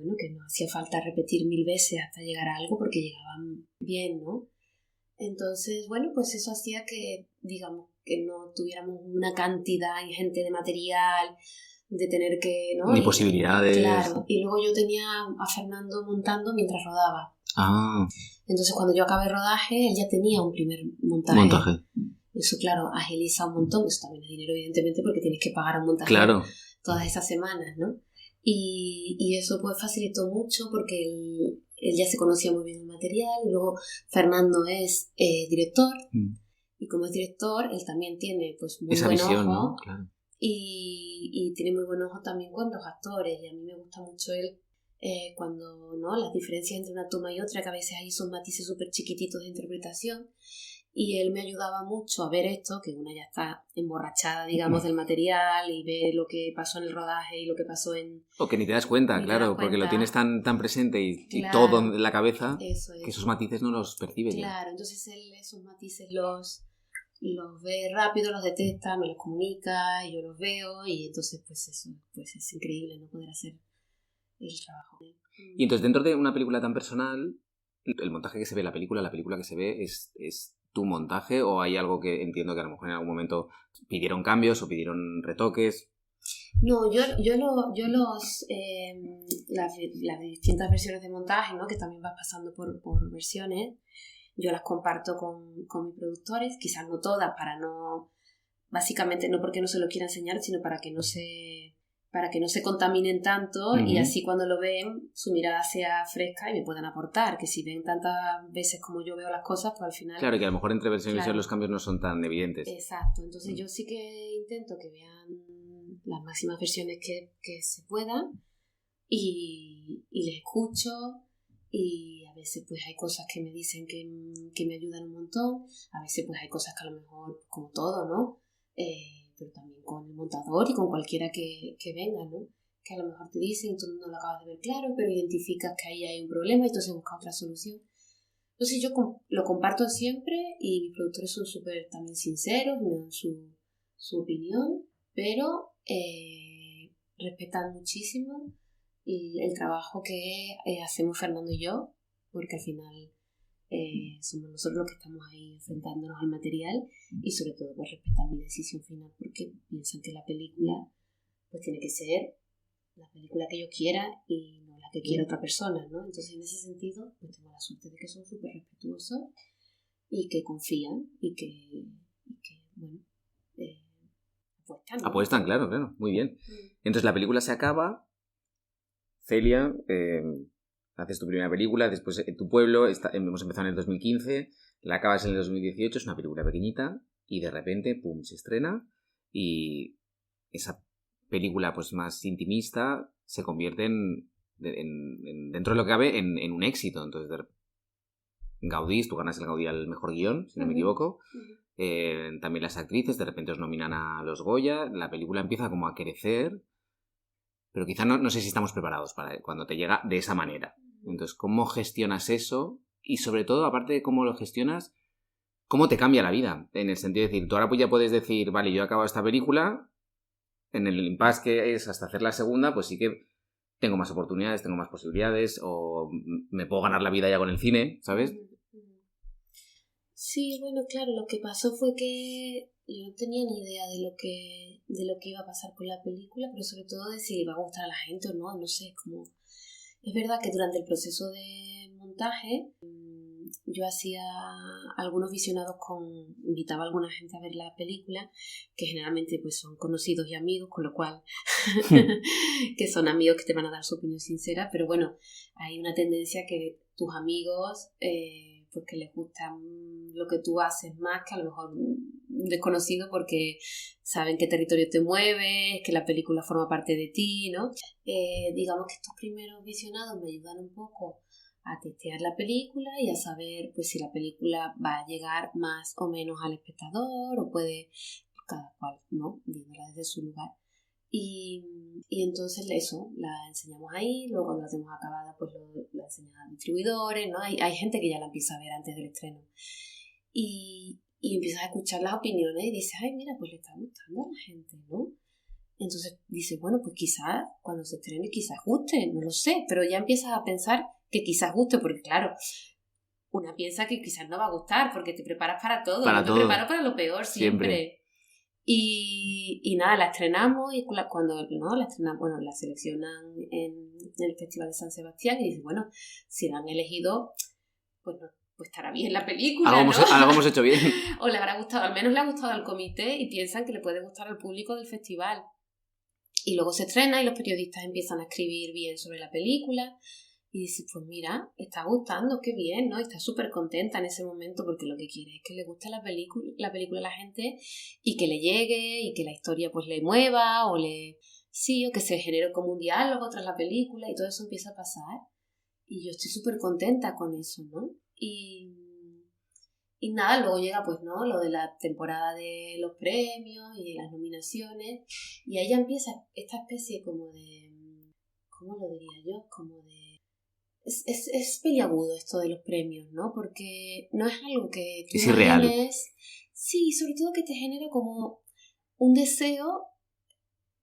no hacía falta repetir 1000 veces hasta llegar a algo porque llegaban bien, ¿no? Entonces, bueno, pues eso hacía que, digamos, que no tuviéramos una cantidad ingente de material, de tener que, ¿no? Ni posibilidades. Claro. Y luego yo tenía a Fernando montando mientras rodaba. Ah. Entonces, cuando yo acabé el rodaje, él ya tenía un primer montaje. Eso, claro, agiliza un montón. Eso también es dinero, evidentemente, porque tienes que pagar un montaje todas estas semanas, ¿no? Y eso pues facilitó mucho porque él ya se conocía muy bien el material. Y luego Fernando es director. Y como es director, él también tiene pues muy esa buen visión, ojo, ¿no? Claro. Y tiene muy buen ojo también con los actores. Y a mí me gusta mucho él cuando, ¿no? Las diferencias entre una toma y otra, que a veces hay esos matices súper chiquititos de interpretación. Y él me ayudaba mucho a ver esto, que una ya está emborrachada, digamos, del material y ve lo que pasó en el rodaje y lo que pasó en... O que ni te das cuenta, claro, porque lo tienes tan presente y todo en la cabeza, que esos matices no los percibes. Claro, entonces él esos matices los ve rápido, los detecta, me los comunica, y yo los veo y entonces pues eso, pues es increíble no poder hacer el trabajo. Y entonces dentro de una película tan personal, el montaje que se ve en la película que se ve es tu montaje, o hay algo que entiendo que a lo mejor en algún momento pidieron cambios o pidieron retoques? No, las distintas versiones de montaje, ¿no? Que también vas pasando por versiones, yo las comparto con mis productores, quizás no todas, básicamente no porque no se lo quiera enseñar, sino para que no se contaminen tanto y así cuando lo ven su mirada sea fresca y me puedan aportar, que si ven tantas veces como yo veo las cosas, pues al final... Claro, que a lo mejor entre versión y versión los cambios no son tan evidentes. Exacto, entonces yo sí que intento que vean las máximas versiones que se puedan y les escucho y a veces pues hay cosas que me dicen que me ayudan un montón, a veces pues hay cosas que a lo mejor, como todo, ¿no? Pero también con el montador y con cualquiera que venga, ¿no? que a lo mejor te dicen, tú no lo acabas de ver claro, pero identificas que ahí hay un problema y entonces buscas otra solución. Entonces yo lo comparto siempre y mis productores son súper también sinceros, me dan su opinión, pero respetan muchísimo el trabajo que hacemos Fernando y yo, porque al final somos nosotros los que estamos ahí enfrentándonos al material y sobre todo pues respetan mi decisión final porque piensan que la película pues tiene que ser la película que yo quiera y no la que quiera otra persona, ¿no? Entonces en ese sentido pues tengo la suerte de que son súper respetuosos y que confían y que bueno, apuestan, ¿no? Apuestan, claro, muy bien. Entonces la película se acaba, Celia, haces tu primera película, después Tu pueblo, hemos empezado en el 2015, la acabas en el 2018, es una película pequeñita y de repente, pum, se estrena y esa película pues más intimista se convierte dentro de lo que cabe en un éxito. Entonces Gaudí, tú ganas el Gaudí al mejor guión, si no me equivoco. También las actrices de repente os nominan a los Goya, la película empieza como a crecer, pero quizá no sé si estamos preparados para cuando te llega de esa manera. Entonces, ¿cómo gestionas eso? Y sobre todo, aparte de cómo lo gestionas, ¿cómo te cambia la vida? En el sentido de decir, tú ahora pues ya puedes decir, vale, yo he acabado esta película, en el impasse que es hasta hacer la segunda, pues sí que tengo más oportunidades, tengo más posibilidades, o me puedo ganar la vida ya con el cine, ¿sabes? Sí, bueno, claro, lo que pasó fue que yo no tenía ni idea de lo que iba a pasar con la película, pero sobre todo de si le iba a gustar a la gente o no, no sé, como... Es verdad que durante el proceso de montaje yo hacía algunos visionados invitaba a alguna gente a ver la película, que generalmente pues son conocidos y amigos, con lo cual que son amigos que te van a dar su opinión sincera, pero bueno, hay una tendencia que tus amigos pues que les gusta lo que tú haces más que a lo mejor un desconocido porque saben qué territorio te mueves, que la película forma parte de ti, ¿no? Digamos que estos primeros visionados me ayudan un poco a testear la película y a saber pues si la película va a llegar más o menos al espectador o puede cada cual, ¿no? Viéndola desde su lugar. Y entonces eso, la enseñamos ahí, luego cuando la tenemos acabada pues la enseñamos a distribuidores, ¿no? Hay gente que ya la empieza a ver antes del estreno. Y empiezas a escuchar las opiniones y dices, ay, mira, pues le está gustando a la gente, ¿no? Entonces dices, bueno, pues quizás cuando se estrene quizás guste, no lo sé, pero ya empiezas a pensar que quizás guste, porque claro, una piensa que quizás no va a gustar porque te preparas para todo, Para yo todo. te preparo para lo peor siempre. Y nada, la estrenamos y cuando no la estrenan, bueno, la seleccionan en el Festival de San Sebastián y dices, bueno, si la han elegido, pues no, pues estará bien la película, algo hemos hecho bien. O le habrá gustado, al menos le ha gustado al comité y piensan que le puede gustar al público del festival. Y luego se estrena y los periodistas empiezan a escribir bien sobre la película y dices, pues mira, está gustando, qué bien, ¿no? Está súper contenta en ese momento porque lo que quiere es que le guste la película a la gente y que le llegue y que la historia pues le mueva o que se genere como un diálogo tras la película y todo eso empieza a pasar y yo estoy súper contenta con eso, ¿no? Y nada, luego llega pues, ¿no? Lo de la temporada de los premios y de las nominaciones y ahí ya empieza esta especie como de, ¿cómo lo diría yo? Como de... Es peliagudo esto de los premios, ¿no? Porque no es algo que tú es irreal. Sí, sobre todo que te genera como un deseo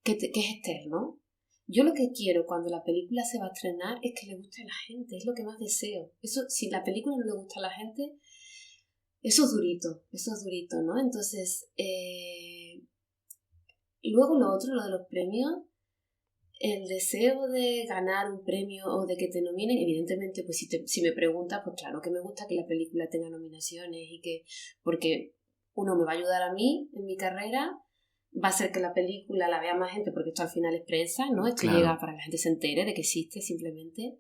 que es externo. Yo lo que quiero cuando la película se va a estrenar es que le guste a la gente, es lo que más deseo. Eso, si la película no le gusta a la gente, eso es durito, ¿no? Entonces, luego lo otro, lo de los premios, el deseo de ganar un premio o de que te nominen, evidentemente, pues si me preguntas, pues claro que me gusta que la película tenga nominaciones porque uno me va a ayudar a mí en mi carrera, va a hacer que la película la vea más gente, porque esto al final es prensa, ¿no? Esto llega para que la gente se entere de que existe simplemente,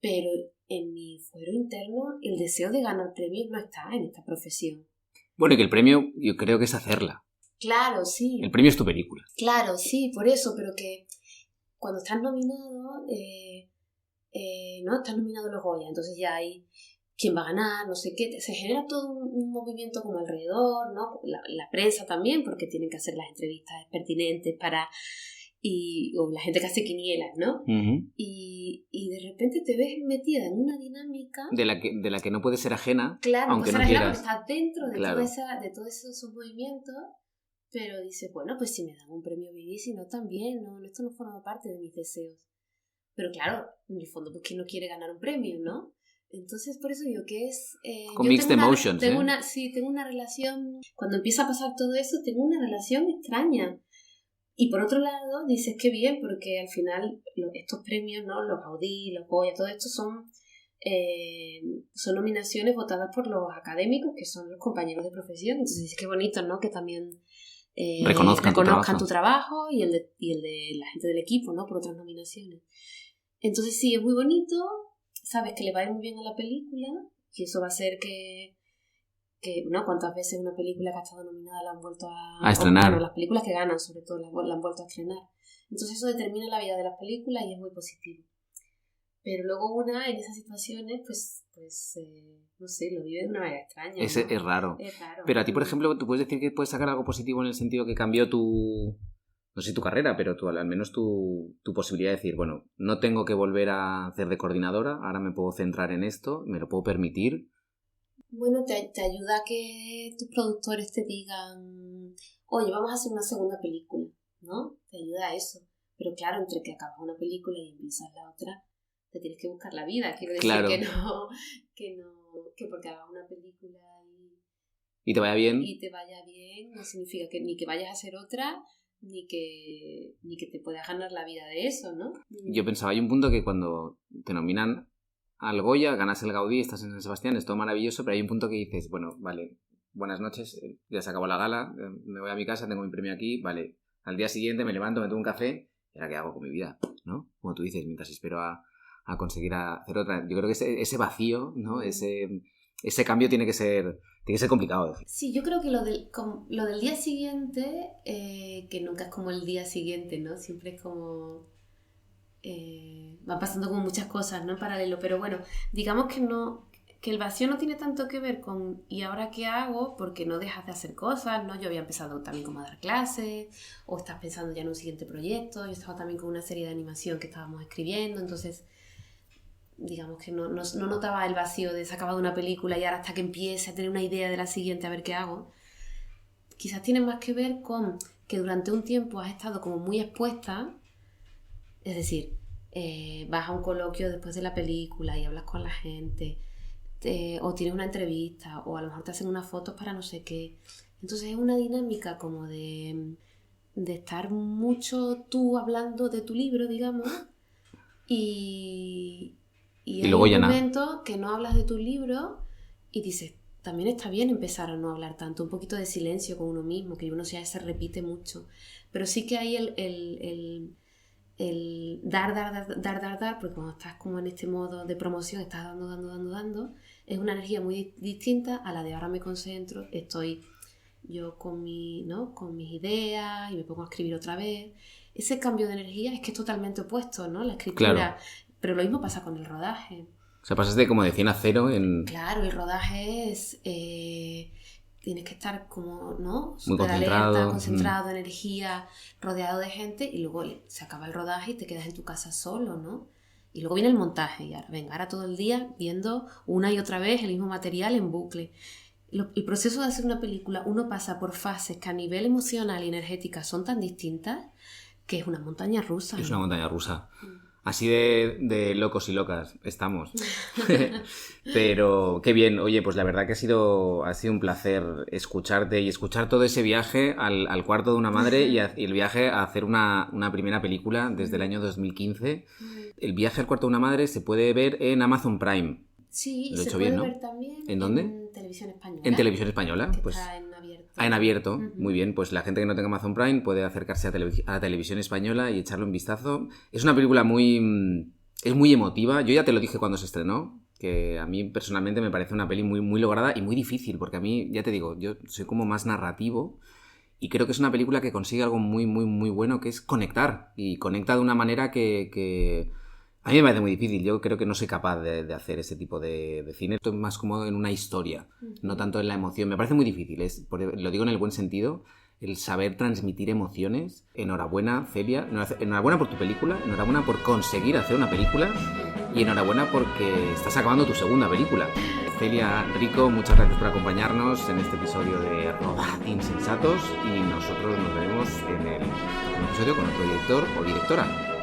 pero en mi fuero interno el deseo de ganar premios no está en esta profesión. Bueno, y que el premio yo creo que es hacerla. Claro, sí. El premio es tu película. Claro, sí, por eso, pero que cuando estás nominado, ¿no? Estás nominado a los Goya, entonces ya hay quién va a ganar, no sé qué, se genera todo un movimiento como alrededor, ¿no? La prensa también, porque tienen que hacer las entrevistas pertinentes para... o la gente que hace quinielas, ¿no? Uh-huh. Y de repente te ves metida en una dinámica de la que no puedes ser ajena, claro, aunque pues no quieras. Estás dentro de, claro. de todos esos movimientos, pero dices, bueno, pues si me dan un premio Vivi, si no también, no, esto no forma parte de mis deseos. Pero claro, en el fondo, pues ¿quién no quiere ganar un premio, no? Entonces, por eso digo que es... con mixed emotions, Sí, tengo una relación... Cuando empieza a pasar todo eso, tengo una relación extraña. Y por otro lado, dices que bien, porque al final estos premios, ¿no? Los Gaudí, los Goya, todo esto son nominaciones votadas por los académicos, que son los compañeros de profesión. Entonces dices qué bonito, ¿no? Que también reconozcan tu trabajo y el de la gente del equipo, ¿no? Por otras nominaciones. Entonces sí, es muy bonito, sabes que le va a ir muy bien a la película y eso va a hacer que ¿no? ¿Cuántas veces una película que ha estado nominada la han vuelto a estrenar? Bueno, las películas que ganan sobre todo la han vuelto a estrenar. Entonces eso determina la vida de las películas y es muy positivo. Pero luego una en esas situaciones pues no sé, lo vive de una manera extraña. ¿No? Es raro. Es raro. Pero a ti, por ejemplo, tú puedes decir que puedes sacar algo positivo en el sentido que cambió no sé tu carrera, pero al menos tu posibilidad de decir, bueno, no tengo que volver a hacer de coordinadora, ahora me puedo centrar en esto, me lo puedo permitir. Bueno, te ayuda a que tus productores te digan, oye, vamos a hacer una segunda película, ¿no? Te ayuda a eso. Pero claro, entre que acabas una película y empiezas la otra, te tienes que buscar la vida. Quiero decir claro. que porque hagas una película y te vaya bien. Y te vaya bien, no significa que ni que vayas a hacer otra, ni que te puedas ganar la vida de eso, ¿no? Yo pensaba, hay un punto que cuando te nominan al Goya, ganas el Gaudí, estás en San Sebastián, es todo maravilloso, pero hay un punto que dices, bueno, vale, buenas noches, ya se acabó la gala, me voy a mi casa, tengo mi premio aquí, vale, al día siguiente me levanto, me tomo un café, ¿y ahora qué hago con mi vida? ¿No? Como tú dices, mientras espero a conseguir hacer otra. Yo creo que ese vacío, ¿no? Ese cambio tiene que ser complicado. Sí, yo creo que lo del día siguiente, que nunca es como el día siguiente, ¿no? Siempre es como... van pasando como muchas cosas, ¿no? En paralelo, pero bueno, digamos que el vacío no tiene tanto que ver con ¿y ahora qué hago? Porque no dejas de hacer cosas, ¿no? Yo había empezado también como a dar clases, o estás pensando ya en un siguiente proyecto, yo estaba también con una serie de animación que estábamos escribiendo, entonces digamos que no notaba el vacío de se ha acabado una película y ahora hasta que empiece a tener una idea de la siguiente a ver qué hago. Quizás tiene más que ver con que durante un tiempo has estado como muy expuesta. Es decir, vas a un coloquio después de la película y hablas con la gente, o tienes una entrevista, o a lo mejor te hacen unas fotos para no sé qué. Entonces es una dinámica como de estar mucho tú hablando de tu libro, digamos, y hay luego un momento que no hablas de tu libro y dices, también está bien empezar a no hablar tanto, un poquito de silencio con uno mismo, que uno ya se repite mucho. Pero sí que hay el dar, porque cuando estás como en este modo de promoción, estás dando, es una energía muy distinta a la de ahora me concentro, estoy yo con mis ideas y me pongo a escribir otra vez. Ese cambio de energía es que es totalmente opuesto, ¿no? La escritura, claro. Pero lo mismo pasa con el rodaje. O sea, pasas de como de 100 a 0 en... Claro, el rodaje es... tienes que estar como, ¿no? Muy alerta, concentrado, energía, rodeado de gente, y luego se acaba el rodaje y te quedas en tu casa solo, ¿no? Y luego viene el montaje, y ahora todo el día viendo una y otra vez el mismo material en bucle. El proceso de hacer una película, uno pasa por fases que a nivel emocional y energética son tan distintas que es una montaña rusa. Es una montaña rusa. Así de locos y locas estamos. Pero qué bien. Oye, pues la verdad que ha sido un placer escucharte y escuchar todo ese viaje al cuarto de una madre y el viaje a hacer una primera película desde el año 2015. El viaje al cuarto de una madre se puede ver en Amazon Prime. Sí, lo he se hecho puede bien, ¿no? ver también ¿En dónde? En Televisión Española. En Televisión Española. Que pues está en abierto. En abierto, muy bien. Pues la gente que no tenga Amazon Prime puede acercarse a Televisión Española y echarle un vistazo. Es una película es muy emotiva. Yo ya te lo dije cuando se estrenó, que a mí personalmente me parece una peli muy, muy lograda y muy difícil, porque a mí, ya te digo, yo soy como más narrativo y creo que es una película que consigue algo muy, muy, muy bueno, que es conectar. Y conecta de una manera que a mí me parece muy difícil. Yo creo que no soy capaz de hacer ese tipo de cine. Estoy más como en una historia, no tanto en la emoción. Me parece muy difícil. Lo digo en el buen sentido. el saber transmitir emociones. Enhorabuena, Celia. Enhorabuena por tu película, enhorabuena por conseguir hacer una película y enhorabuena porque estás acabando tu segunda película. Celia, Rico, muchas gracias por acompañarnos en este episodio de Rodad Insensatos y nosotros nos veremos en el próximo episodio con otro director o directora.